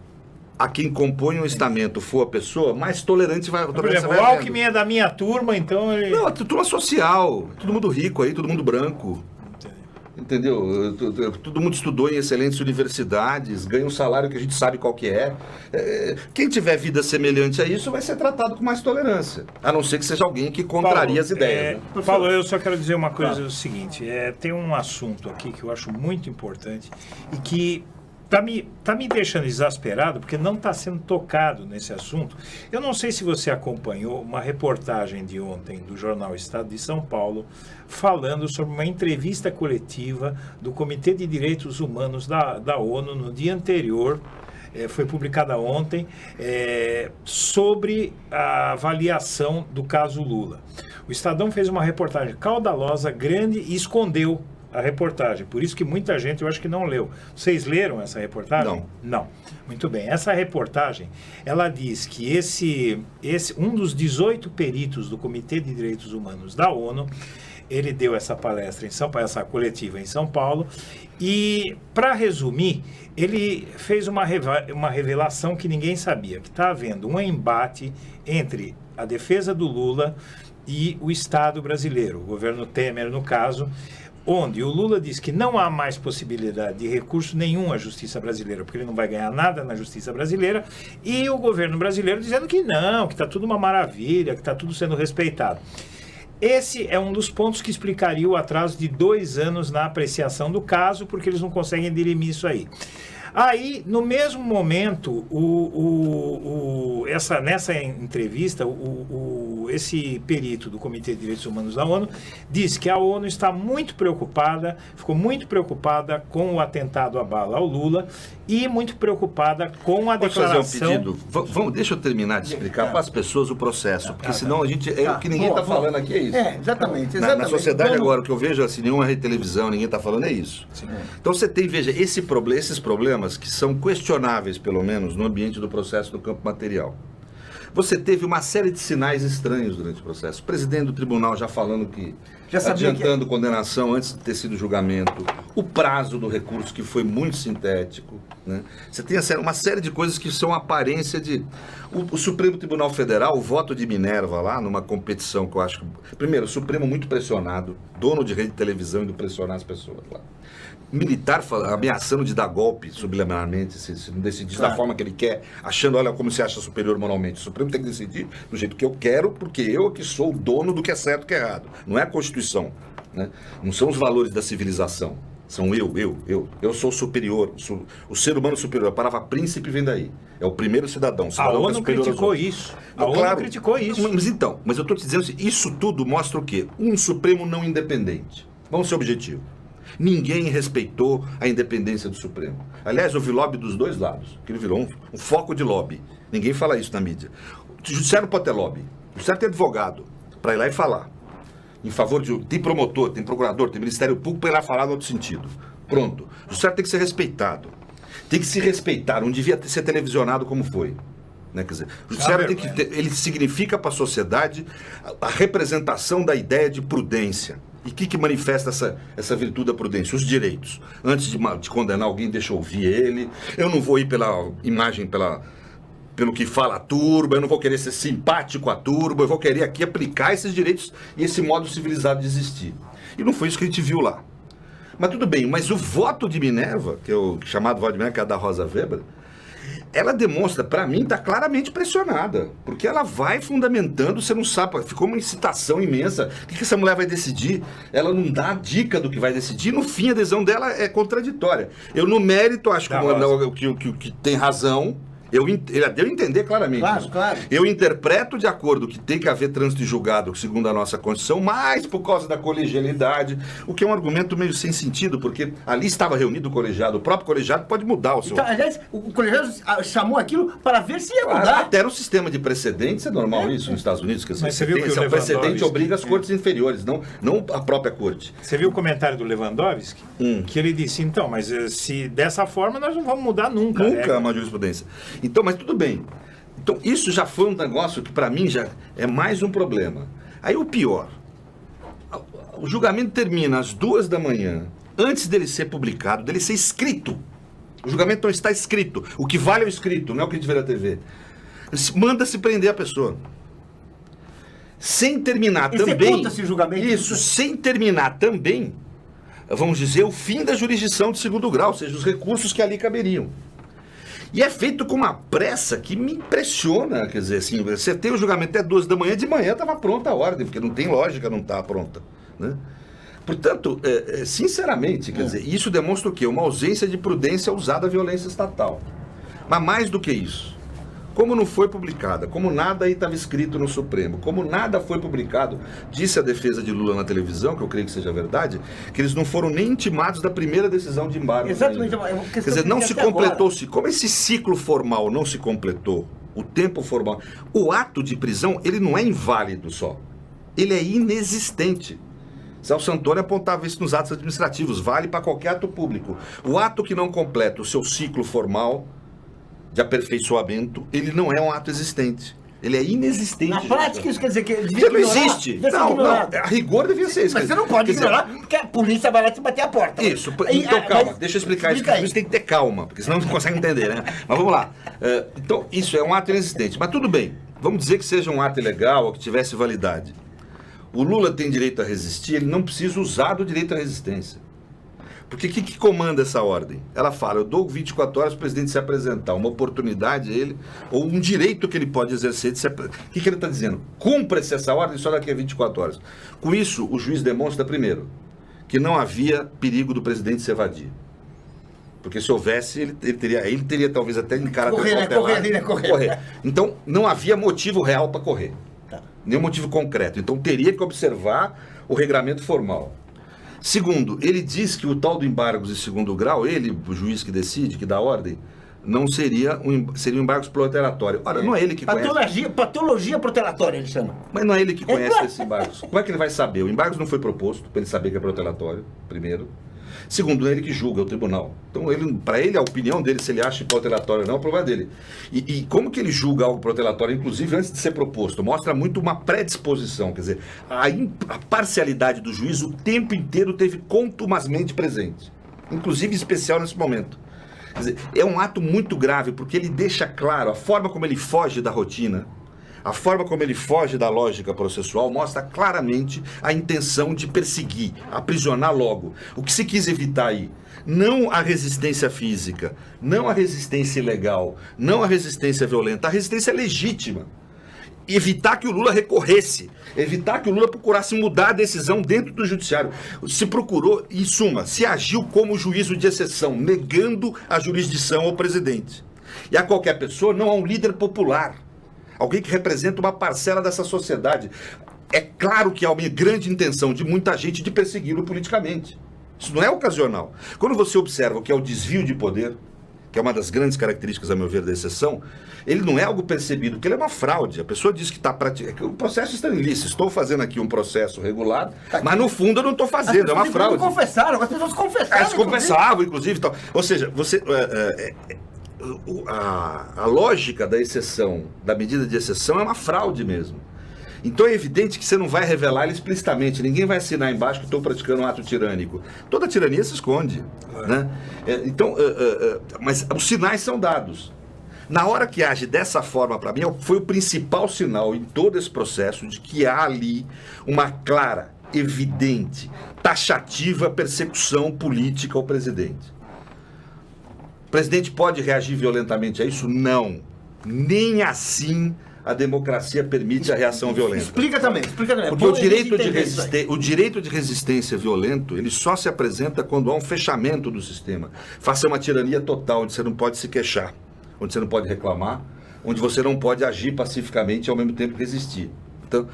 a quem compõe um estamento for a pessoa, mais tolerante vai a Por tolerância exemplo, vai o havendo. Alckmin é da minha turma, então ele... Não, é turma social, todo mundo rico aí, todo mundo branco. Entendeu? Todo mundo estudou em excelentes universidades, ganha um salário que a gente sabe qual que é. Quem tiver vida semelhante a isso vai ser tratado com mais tolerância. A não ser que seja alguém que contraria as ideias. Né? Paulo, eu só quero dizer uma coisa, é o seguinte, tem um assunto aqui que eu acho muito importante e que tá me deixando exasperado porque não está sendo tocado nesse assunto. Eu não sei se você acompanhou uma reportagem de ontem do jornal Estado de São Paulo falando sobre uma entrevista coletiva do Comitê de Direitos Humanos da ONU no dia anterior, foi publicada ontem, sobre a avaliação do caso Lula. O Estadão fez uma reportagem caudalosa, grande e escondeu a reportagem, por isso que muita gente eu acho que não leu. Vocês leram essa reportagem? Não. Não. Muito bem. Essa reportagem, ela diz que um dos 18 peritos do Comitê de Direitos Humanos da ONU, ele deu essa palestra essa coletiva em São Paulo, e, para resumir, ele fez uma revelação que ninguém sabia, que está havendo um embate entre a defesa do Lula e o Estado brasileiro, o governo Temer, no caso, onde o Lula diz que não há mais possibilidade de recurso nenhum à justiça brasileira, porque ele não vai ganhar nada na justiça brasileira, e o governo brasileiro dizendo que não, que está tudo uma maravilha, que está tudo sendo respeitado. Esse é um dos pontos que explicaria o atraso de 2 anos na apreciação do caso, porque eles não conseguem dirimir isso aí. Aí, no mesmo momento, nessa entrevista, esse perito do Comitê de Direitos Humanos da ONU disse que a ONU está muito preocupada, ficou muito preocupada com o atentado à bala ao Lula e muito preocupada com a declaração... Posso fazer um pedido? Deixa eu terminar de explicar para as pessoas o processo, porque senão a gente... o que ninguém está falando aqui é isso. Exatamente. Na sociedade agora, o que eu vejo assim, nenhuma rede de televisão, ninguém está falando é isso. Sim. Então você tem, veja, esses problemas que são questionáveis, pelo menos, no ambiente do processo do campo material. Você teve uma série de sinais estranhos durante o processo. O presidente do tribunal já falando que... adiantando condenação antes de ter sido julgamento. O prazo do recurso que foi muito sintético. Né? Você tem uma série de coisas que são aparência de... O Supremo Tribunal Federal, o voto de Minerva lá, numa competição que eu acho... Primeiro, o Supremo muito pressionado, dono de rede de televisão indo pressionar as pessoas lá. Militar ameaçando de dar golpe subliminarmente, se não decidir da forma que ele quer, achando, olha como se acha superior moralmente. O Supremo tem que decidir do jeito que eu quero, porque eu que sou o dono do que é certo e que é errado. Não é a Constituição, né? Não são os valores da civilização. São eu sou superior, o ser humano superior. A palavra príncipe vem daí. É o primeiro cidadão. A ONU criticou isso. A ONU criticou isso. Mas eu estou te dizendo assim, isso tudo mostra o quê? Um Supremo não independente. Vamos ser objetivo. Ninguém respeitou a independência do Supremo. Aliás, houve lobby dos dois lados, que ele virou um foco de lobby. Ninguém fala isso na mídia. O judiciário pode ter lobby, o judiciário tem advogado para ir lá e falar. Em favor de... Tem promotor, tem procurador, tem Ministério Público para ir lá falar no outro sentido. Pronto. O judiciário tem que ser respeitado. Tem que se respeitar, não devia ser televisionado como foi. Né? Quer dizer, o judiciário tem que ter, ele significa para a sociedade a representação da ideia de prudência. E o que manifesta essa virtude da prudência? Os direitos. Antes de condenar alguém, deixa eu ouvir ele. Eu não vou ir pela imagem, pelo que fala a turba, eu não vou querer ser simpático à turba, eu vou querer aqui aplicar esses direitos e esse modo civilizado de existir. E não foi isso que a gente viu lá. Mas tudo bem, mas o voto de Minerva, que é o chamado voto de Minerva, que é a da Rosa Weber, ela demonstra, para mim, está claramente pressionada. Porque ela vai fundamentando, você não sabe, ficou uma incitação imensa. O que essa mulher vai decidir? Ela não dá dica do que vai decidir. No fim, a decisão dela é contraditória. Eu, no mérito, acho que tem razão. Ele deu a entender claramente. Claro. Eu interpreto de acordo que tem que haver trânsito julgado, segundo a nossa Constituição, mas por causa da colegialidade, o que é um argumento meio sem sentido, porque ali estava reunido o colegiado. O próprio colegiado pode mudar o seu... Então, aliás, o colegiado chamou aquilo para ver se ia mudar. Até no sistema de precedentes, é normal isso nos Estados Unidos. Quer dizer, mas você viu que o precedente obriga as cortes inferiores, não a própria corte. Você viu o comentário do Lewandowski? Que ele disse, então, mas se dessa forma nós não vamos mudar nunca. Nunca uma jurisprudência. Então, mas tudo bem. Então, isso já foi um negócio que, para mim, já é mais um problema. Aí, o pior. O julgamento termina às 2 da manhã, antes dele ser publicado, dele ser escrito. O julgamento não está escrito. O que vale é o escrito, não é o que a gente vê na TV. Manda-se prender a pessoa. Sem terminar também... Esse julgamento. Isso, sem terminar também, vamos dizer, o fim da jurisdição de segundo grau, ou seja, os recursos que ali caberiam. E é feito com uma pressa que me impressiona, quer dizer, assim, você tem o julgamento até 2 da manhã, de manhã estava pronta a ordem, porque não tem lógica não estar pronta, né? Portanto, sinceramente, quer dizer, isso demonstra o quê? Uma ausência de prudência usada à violência estatal. Mas mais do que isso, como não foi publicada, como nada aí estava escrito no Supremo, como nada foi publicado, disse a defesa de Lula na televisão, que eu creio que seja verdade, que eles não foram nem intimados da primeira decisão de embargo. Exatamente. Quer dizer, não se completou-se. Como esse ciclo formal não se completou, o tempo formal, o ato de prisão, ele não é inválido só, ele é inexistente. Celso Antônio apontava isso nos atos administrativos, vale para qualquer ato público. O ato que não completa o seu ciclo formal de aperfeiçoamento, ele não é um ato existente. Ele é inexistente. Na prática, isso quer dizer que ele Ele devia não ignorar, existe. devia ser Não, ignorado. a rigor devia ser isso. Mas você não pode Quer dizer, ignorar, porque a polícia vai lá te bater a porta. Isso, Aí, então calma, mas- deixa eu explicar isso, explica aí. porque você tem que ter calma, porque senão não consegue entender, né? Mas vamos lá. Então, isso é um ato inexistente, mas tudo bem, vamos dizer que seja um ato ilegal ou que tivesse validade. O Lula tem direito a resistir, ele não precisa usar do direito à resistência. Porque o que comanda essa ordem? Ela fala, eu dou 24 horas para o presidente se apresentar, uma oportunidade a ele, ou um direito que ele pode exercer de se apresentar. O que ele está dizendo? Cumpra-se essa ordem só daqui a 24 horas. Com isso, o juiz demonstra, primeiro, que não havia perigo do presidente se evadir. Porque se houvesse, ele teria talvez até em caráter Correr. Então, não havia motivo real para correr. Tá. Nenhum motivo concreto. Então, teria que observar o regramento formal. Segundo, ele diz que o tal do embargos de segundo grau, ele, o juiz que decide, que dá ordem, não seria seria um embargo protelatório. Ora, não é ele que conhece. Patologia protelatória, ele chama. Mas não é ele que conhece esses embargos. Como é que ele vai saber? O embargo não foi proposto para ele saber que é protelatório, primeiro. Segundo, não é ele que julga, é o tribunal. Então, para ele, a opinião dele, se ele acha protelatório ou não, é o problema dele. E como que ele julga algo protelatório, inclusive antes de ser proposto? Mostra muito uma predisposição, quer dizer, a parcialidade do juiz o tempo inteiro teve contumazmente presente. Inclusive, em especial nesse momento. Quer dizer, é um ato muito grave, porque ele deixa claro a forma como ele foge da rotina, a forma como ele foge da lógica processual mostra claramente a intenção de perseguir, aprisionar logo. O que se quis evitar aí? Não a resistência física, não a resistência ilegal, não a resistência violenta, a resistência legítima. Evitar que o Lula recorresse, evitar que o Lula procurasse mudar a decisão dentro do judiciário. Se procurou, em suma, se agiu como juízo de exceção, negando a jurisdição ao presidente. E a qualquer pessoa, não a um líder popular. Alguém que representa uma parcela dessa sociedade. É claro que há uma grande intenção de muita gente de persegui-lo politicamente. Isso não é ocasional. Quando você observa o que é o desvio de poder, que é uma das grandes características, a meu ver, da exceção, ele não é algo percebido, porque ele é uma fraude. A pessoa diz que está praticando. O processo está ilícito. Estou fazendo aqui um processo regular, mas no fundo eu não estou fazendo, é uma fraude. As pessoas confessaram. Se confessavam, inclusive. Tal. Ou seja, você. A lógica da exceção, da medida de exceção, é uma fraude mesmo. Então é evidente que você não vai revelar ele explicitamente. Ninguém vai assinar embaixo que estou praticando um ato tirânico. Toda tirania se esconde. Né? Mas os sinais são dados. Na hora que age dessa forma, para mim, foi o principal sinal em todo esse processo de que há ali uma clara, evidente, taxativa persecução política ao presidente. O presidente pode reagir violentamente a isso? Não. Nem assim a democracia permite a reação violenta. Explica também. Porque o direito de resistência violento, ele só se apresenta quando há um fechamento do sistema. Faça uma tirania total, onde você não pode se queixar, onde você não pode reclamar, onde você não pode agir pacificamente e ao mesmo tempo resistir. Então,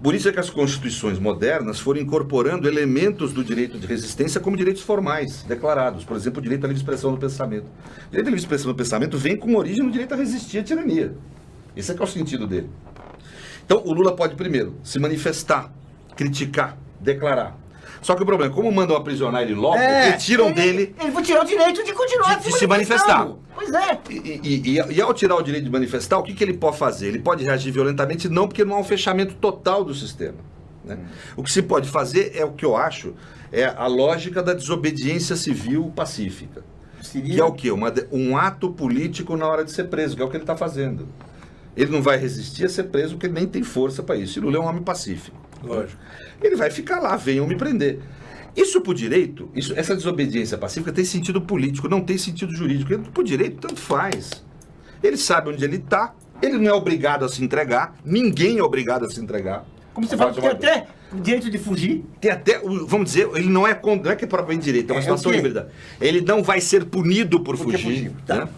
por isso é que as constituições modernas foram incorporando elementos do direito de resistência como direitos formais, declarados. Por exemplo, o direito à livre expressão do pensamento. O direito à livre expressão do pensamento vem com origem no direito a resistir à tirania. Esse é que é o sentido dele. Então, o Lula pode, primeiro, se manifestar, criticar, declarar. Só que o problema é, como mandam aprisionar ele logo, retiram dele... Ele vai tirar o direito de continuar de se manifestar. Pois é. E ao tirar o direito de manifestar, o que ele pode fazer? Ele pode reagir violentamente? Não, porque não há um fechamento total do sistema. Né? O que se pode fazer é o que eu acho, é a lógica da desobediência civil pacífica. Seria... Que é o quê? Um ato político na hora de ser preso, que é o que ele está fazendo. Ele não vai resistir a ser preso porque ele nem tem força para isso. E Lula é um homem pacífico. Lógico. Ele vai ficar lá, venham me prender. Isso por direito, essa desobediência pacífica tem sentido político, não tem sentido jurídico. Por direito, tanto faz. Ele sabe onde ele está, ele não é obrigado a se entregar, ninguém é obrigado a se entregar. Como você fala, tem até o direito de fugir. Tem até, vamos dizer, ele não é que é propriamente direito, é uma situação híbrida. Ele não vai ser punido por fugir. Tá? Né?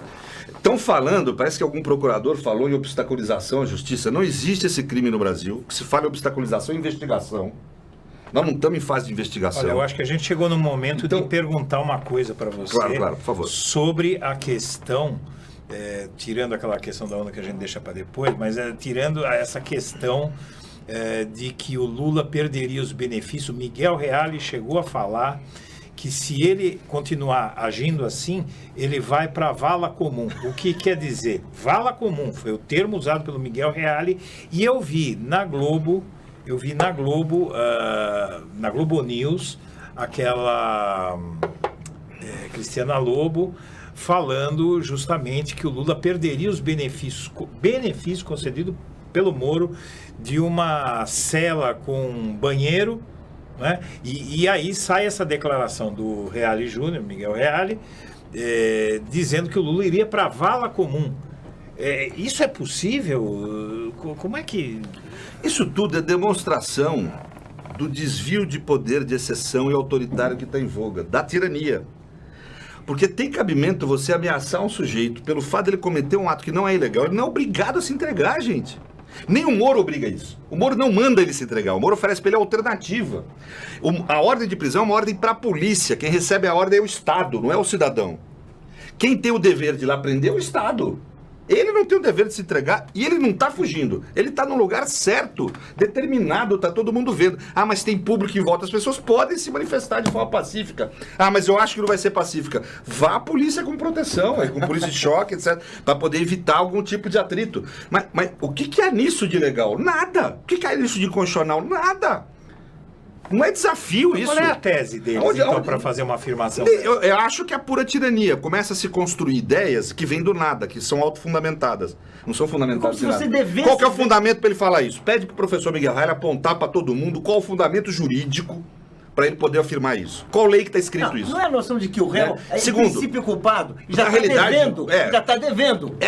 Estão falando, parece que algum procurador falou em obstaculização à justiça. Não existe esse crime no Brasil. Que se fala em obstaculização e investigação. Nós não estamos em fase de investigação. Olha, eu acho que a gente chegou no momento de perguntar uma coisa para você. Claro, por favor. Sobre a questão, tirando aquela questão da onda que a gente deixa para depois, mas tirando essa questão de que o Lula perderia os benefícios. Miguel Reale chegou a falar que se ele continuar agindo assim, ele vai para a vala comum. O que quer dizer? Vala comum foi o termo usado pelo Miguel Reale, e eu vi na Globo, na Globo News, aquela Cristiana Lobo falando justamente que o Lula perderia os benefícios concedidos pelo Moro de uma cela com banheiro, né? E aí sai essa declaração do Reale Júnior, Miguel Reale, dizendo que o Lula iria para a vala comum. Isso é possível? Como é que... Isso tudo é demonstração do desvio de poder de exceção e autoritário que está em voga, da tirania. Porque tem cabimento você ameaçar um sujeito pelo fato de ele cometer um ato que não é ilegal, ele não é obrigado a se entregar, gente. Nem o Moro obriga isso. O Moro não manda ele se entregar, o Moro oferece para ele alternativa. A ordem de prisão é uma ordem para a polícia, quem recebe a ordem é o Estado, não é o cidadão. Quem tem o dever de ir lá prender é o Estado. Ele não tem o dever de se entregar e ele não está fugindo. Ele está no lugar certo, determinado, está todo mundo vendo. Ah, mas tem público em volta, as pessoas podem se manifestar de forma pacífica. Ah, mas eu acho que não vai ser pacífica. Vá à polícia com proteção, com polícia de choque, etc., para poder evitar algum tipo de atrito. Mas o que há nisso de legal? Nada. O que há nisso de constitucional? Nada. Não é desafio isso. Qual é a tese deles, para fazer uma afirmação? Eu acho que é pura tirania. Começa a se construir ideias que vêm do nada, que são autofundamentadas. Não são fundamentadas em nada. Qual que é o fundamento para ele falar isso? Pede para o professor Miguel Reale apontar para todo mundo qual o fundamento jurídico para ele poder afirmar isso. Qual lei que está escrito isso? Não é a noção de que o réu é em princípio culpado e já está devendo.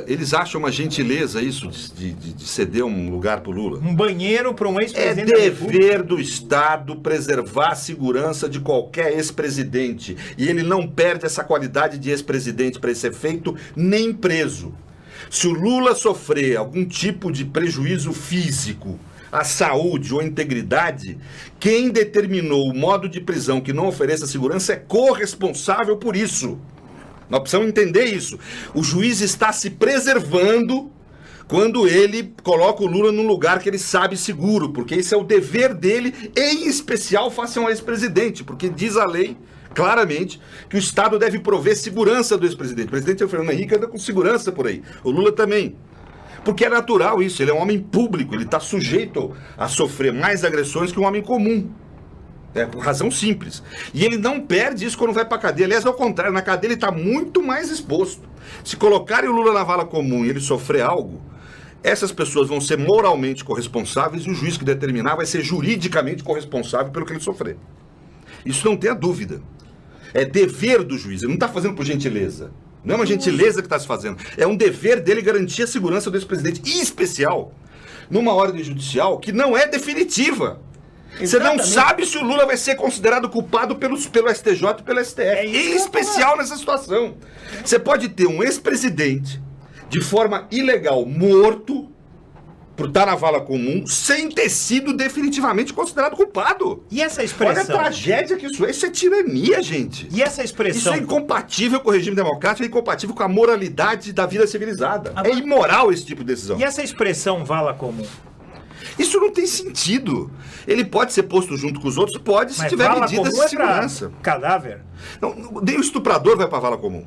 Eles acham uma gentileza isso de ceder um lugar para o Lula. Um banheiro para um ex-presidente. É dever do Estado preservar a segurança de qualquer ex-presidente. E ele não perde essa qualidade de ex-presidente para esse efeito, nem preso. Se o Lula sofrer algum tipo de prejuízo físico à saúde ou à integridade, quem determinou o modo de prisão que não ofereça segurança é corresponsável por isso. Nós precisamos entender isso. O juiz está se preservando quando ele coloca o Lula num lugar que ele sabe seguro, porque esse é o dever dele, em especial face a um ex-presidente, porque diz a lei claramente que o Estado deve prover segurança do ex-presidente. O presidente Fernando Henrique anda com segurança por aí, o Lula também. Porque é natural isso, ele é um homem público, ele está sujeito a sofrer mais agressões que um homem comum. Por razão simples. E ele não perde isso quando vai para a cadeia. Aliás, ao contrário, na cadeia ele está muito mais exposto. Se colocarem o Lula na vala comum e ele sofrer algo, essas pessoas vão ser moralmente corresponsáveis e o juiz que determinar vai ser juridicamente corresponsável pelo que ele sofrer. Isso não tenha dúvida. É dever do juiz, ele não está fazendo por gentileza. Não é uma gentileza que está se fazendo. É um dever dele garantir a segurança do ex-presidente. Em especial, numa ordem judicial que não é definitiva. Você não sabe se o Lula vai ser considerado culpado pelo STJ e pelo STF. Em especial nessa situação. Você pode ter um ex-presidente de forma ilegal morto por estar na vala comum sem ter sido definitivamente considerado culpado. E essa expressão? Olha a tragédia que isso é tirania, gente. E essa expressão? Isso é incompatível com o regime democrático, é incompatível com a moralidade da vida civilizada. Agora, é imoral esse tipo de decisão. E essa expressão vala comum? Isso não tem sentido. Ele pode ser posto junto com os outros? Pode, se tiver medidas de segurança. Cadáver? Não, nem o estuprador vai para a vala comum.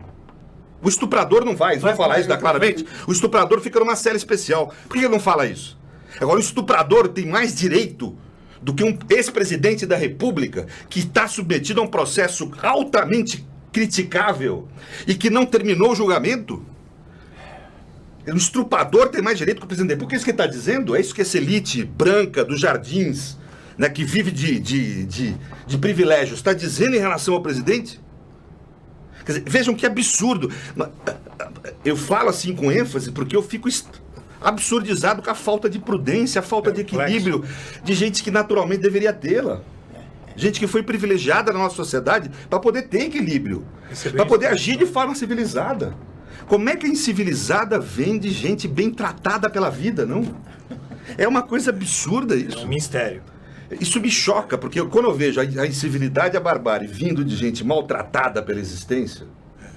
O estuprador não vai, vamos falar isso claramente? O estuprador fica numa cela especial. Por que ele não fala isso? Agora, o estuprador tem mais direito do que um ex-presidente da República que está submetido a um processo altamente criticável e que não terminou o julgamento? O estuprador tem mais direito que o presidente da República. O que isso que ele está dizendo? É isso que essa elite branca dos jardins, né, que vive de privilégios, está dizendo em relação ao presidente? Quer dizer, vejam que absurdo. Eu falo assim com ênfase porque eu fico absurdizado com a falta de prudência, a falta de equilíbrio de gente que naturalmente deveria tê-la. Gente que foi privilegiada na nossa sociedade para poder ter equilíbrio, para poder agir de forma civilizada. Como é que a incivilizada vem de gente bem tratada pela vida, não? É uma coisa absurda isso. É um mistério. Isso me choca, porque quando eu vejo a incivilidade e a barbárie vindo de gente maltratada pela existência,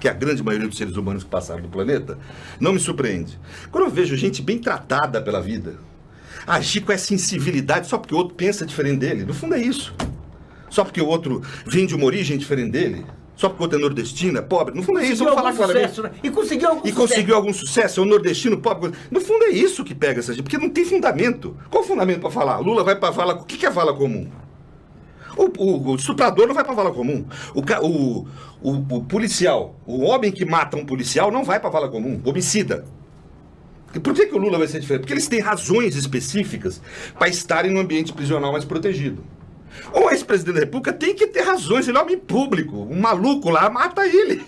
que é a grande maioria dos seres humanos que passaram do planeta, não me surpreende. Quando eu vejo gente bem tratada pela vida, agir com essa incivilidade só porque o outro pensa diferente dele, no fundo é isso. Só porque o outro vem de uma origem diferente dele? Só porque o outro é nordestino, é pobre? No fundo é isso, vamos falar claramente. Né? E conseguiu algum sucesso, é um nordestino pobre. No fundo é isso que pega essa gente, porque não tem fundamento. Qual o fundamento para falar? Lula vai para vala... O que é vala comum? O estuprador não vai para vala comum. O policial, o homem que mata um policial não vai para vala comum, homicida. E por que o Lula vai ser diferente? Porque eles têm razões específicas para estarem no ambiente prisional mais protegido. O ex-presidente da República tem que ter razões, ele é homem público, um maluco lá mata ele.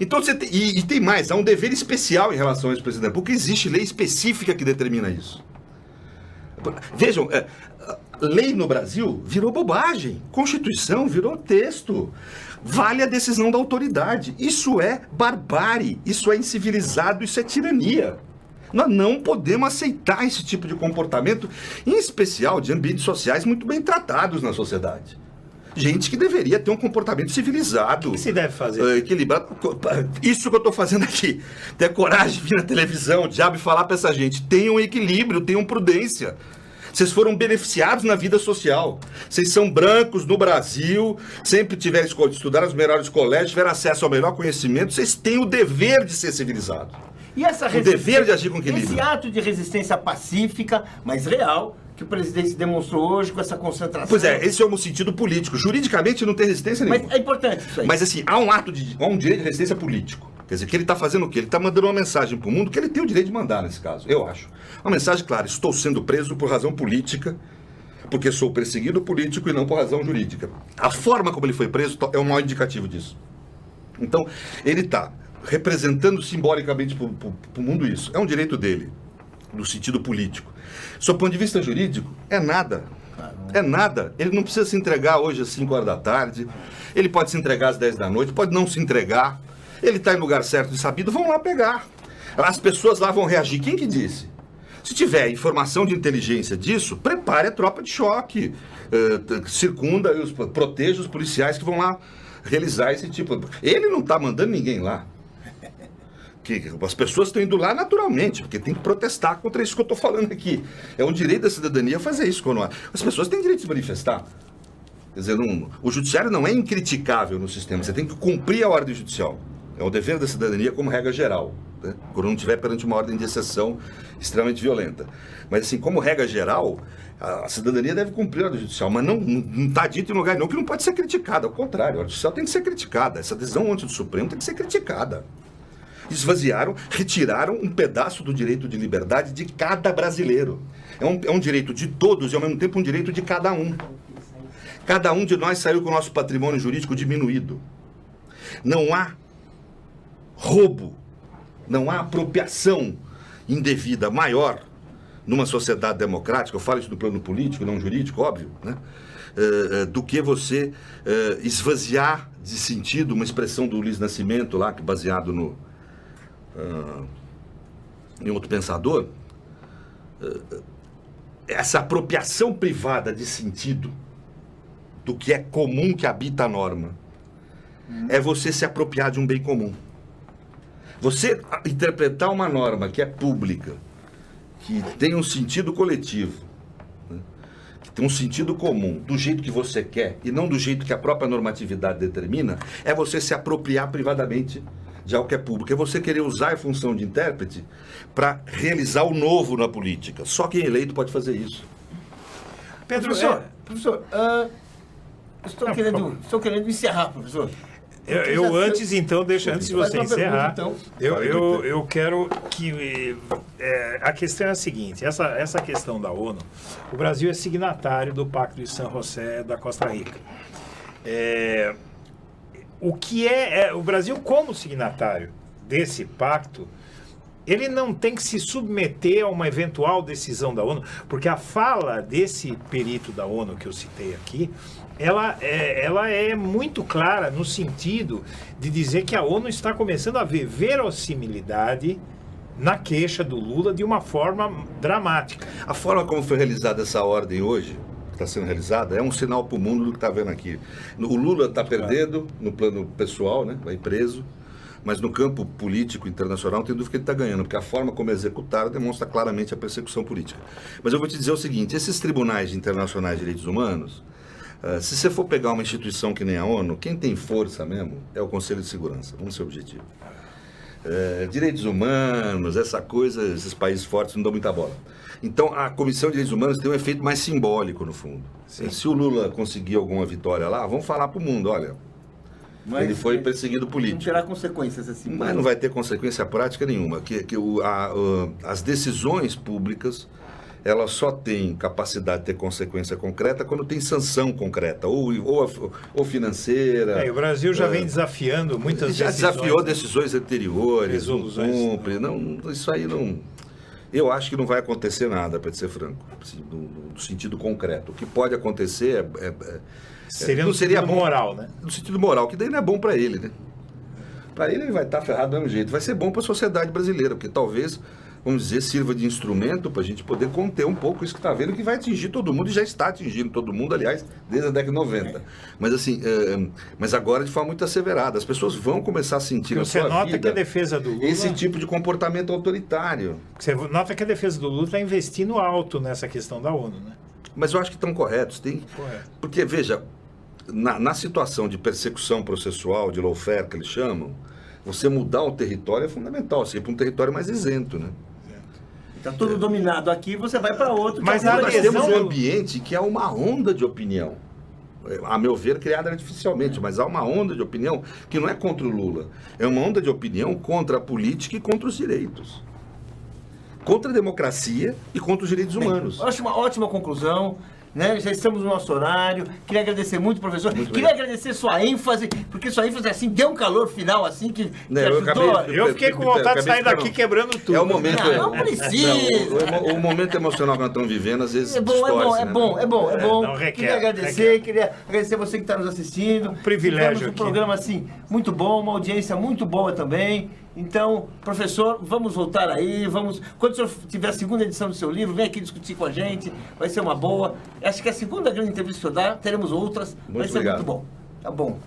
Então você tem, e tem mais, há um dever especial em relação ao ex-presidente da República, existe lei específica que determina isso. Vejam, lei no Brasil virou bobagem, Constituição virou texto, vale a decisão da autoridade. Isso é barbárie, isso é incivilizado, isso é tirania. Nós não podemos aceitar esse tipo de comportamento, em especial de ambientes sociais muito bem tratados na sociedade. Gente que deveria ter um comportamento civilizado. O que se deve fazer? Equilibrado. Isso que eu estou fazendo aqui. Ter coragem de vir na televisão, o diabo, e falar para essa gente. Tenham equilíbrio, tenham prudência. Vocês foram beneficiados na vida social. Vocês são brancos no Brasil, sempre tiveram estudar nos melhores colégios, tiveram acesso ao melhor conhecimento. Vocês têm o dever de ser civilizados. E essa o dever de agir com equilíbrio. Esse ato de resistência pacífica, mas real, que o presidente demonstrou hoje com essa concentração. Pois é, esse é um sentido político. Juridicamente não tem resistência nenhuma. Mas é importante isso aí. Mas assim, há um direito de resistência político. Quer dizer, que ele está fazendo o quê? Ele está mandando uma mensagem para o mundo que ele tem o direito de mandar nesse caso, eu acho. Uma mensagem clara: estou sendo preso por razão política, porque sou perseguido político e não por razão jurídica. A forma como ele foi preso é um mau indicativo disso. Então, ele está representando simbolicamente para o mundo isso. É um direito dele, no sentido político. Sob ponto de vista jurídico, é nada. É nada. Ele não precisa se entregar hoje às 5 horas da tarde. Ele pode se entregar às 10 da noite, pode não se entregar. Ele está em lugar certo e sabido, vão lá pegar. As pessoas lá vão reagir. Quem que disse? Se tiver informação de inteligência disso, prepare a tropa de choque. Circunda, proteja os policiais que vão lá realizar esse tipo. Ele não está mandando ninguém lá. As pessoas estão indo lá naturalmente, porque tem que protestar contra isso que eu estou falando aqui. É um direito da cidadania fazer isso quando há. As pessoas têm direito de se manifestar. Quer dizer, o judiciário não é incriticável no sistema, você tem que cumprir a ordem judicial. É o dever da cidadania como regra geral, né? Quando não estiver perante uma ordem de exceção extremamente violenta. Mas assim, como regra geral, a cidadania deve cumprir a ordem judicial, mas não está dito em lugar nenhum que não pode ser criticada. Ao contrário, a ordem judicial tem que ser criticada. Essa decisão ontem do Supremo tem que ser criticada. Esvaziaram, retiraram um pedaço do direito de liberdade de cada brasileiro. É um direito de todos e ao mesmo tempo um direito de cada um. Cada um de nós saiu com o nosso patrimônio jurídico diminuído. Não há roubo, não há apropriação indevida maior numa sociedade democrática, eu falo isso no plano político, não jurídico, óbvio, né? Do que você esvaziar de sentido uma expressão do Luiz Nascimento lá, que baseado em outro pensador, essa apropriação privada de sentido do que é comum que habita a norma, é você se apropriar de um bem comum. Você interpretar uma norma que é pública, que tem um sentido coletivo, né, que tem um sentido comum, do jeito que você quer e não do jeito que a própria normatividade determina, é você se apropriar privadamente de algo que é público. É você querer usar a função de intérprete para realizar o novo na política. Só quem é eleito pode fazer isso. Pedro, professor, estou querendo encerrar, professor. Antes de você encerrar, eu quero que a questão é a seguinte: essa questão da ONU, o Brasil é signatário do Pacto de San José da Costa Rica. O Brasil, como signatário desse pacto, ele não tem que se submeter a uma eventual decisão da ONU, porque a fala desse perito da ONU que eu citei aqui, ela é muito clara no sentido de dizer que a ONU está começando a ver verossimilidade na queixa do Lula de uma forma dramática. A forma como foi realizada essa ordem hoje, que está sendo realizada, é um sinal para o mundo do que está vendo aqui. O Lula está perdendo no plano pessoal, né? Vai preso. Mas no campo político internacional, não tem dúvida que ele está ganhando, porque a forma como executaram demonstra claramente a persecução política. Mas eu vou te dizer o seguinte: esses tribunais internacionais de direitos humanos, Se você for pegar uma instituição que nem a ONU, quem tem força mesmo é o Conselho de Segurança, vamos ser objetivo. Direitos humanos, essa coisa, esses países fortes não dão muita bola. Então, a Comissão de Direitos Humanos tem um efeito mais simbólico, no fundo. Sim. Se o Lula conseguir alguma vitória lá, vamos falar para o mundo, olha, Mas ele foi perseguido não político. terá consequências assim. Mas não vai ter consequência prática nenhuma. As decisões públicas, elas só têm capacidade de ter consequência concreta quando tem sanção concreta, ou financeira. E o Brasil já vem desafiando muitas Já decisões. desafiou decisões anteriores, Resoluções. não cumpre. Não, isso aí não... Eu acho que não vai acontecer nada, para ser franco, assim, no sentido concreto. O que pode acontecer Seria não no seria sentido bom, moral, né? no sentido moral, que daí não é bom para ele, né? Para ele vai estar ferrado do mesmo jeito. Vai ser bom para a sociedade brasileira, porque talvez, vamos dizer, sirva de instrumento para a gente poder conter um pouco isso que está vendo, que vai atingir todo mundo e já está atingindo todo mundo, aliás, desde a década de 90. Mas assim, mas agora de forma muito asseverada. As pessoas vão começar a sentir na Você sua nota vida que a defesa do Lula... esse tipo de comportamento autoritário. Você nota que a defesa do Lula está investindo alto nessa questão da ONU, né? Mas eu acho que estão corretos. Correto. Porque, veja, na situação de persecução processual, de lawfare, que eles chamam, você mudar o território é fundamental. Você ir para um território mais isento, né? Está tudo dominado aqui, você vai para outro. Mas que é a uma Nós adesão- temos um ambiente que é uma onda de opinião. A meu ver, criada artificialmente, mas há uma onda de opinião que não é contra o Lula. É uma onda de opinião contra a política e contra os direitos. Contra a democracia e contra os direitos humanos. Acho uma ótima conclusão. Né? Já estamos no nosso horário. Queria agradecer muito, professor. Muito Queria bem. agradecer sua ênfase, porque sua ênfase assim deu um calor final assim que Né, eu ajudou. acabei- Eu fiquei com vontade de sair acabei daqui ficando- quebrando tudo. É o momento. Não precisa. O momento emocional que nós estamos vivendo, às vezes. É bom, distorce, é né? bom, é bom, é bom. não, requer, Queria agradecer, queria agradecer você que está nos assistindo. privilégio Tivemos um aqui. programa assim muito bom, uma audiência muito boa também. Então, professor, vamos voltar aí, quando o senhor tiver a segunda edição do seu livro, vem aqui discutir com a gente, vai ser uma boa. Acho que a segunda grande entrevista que o senhor dá, teremos outras, vai ser obrigado. muito bom. Tá bom.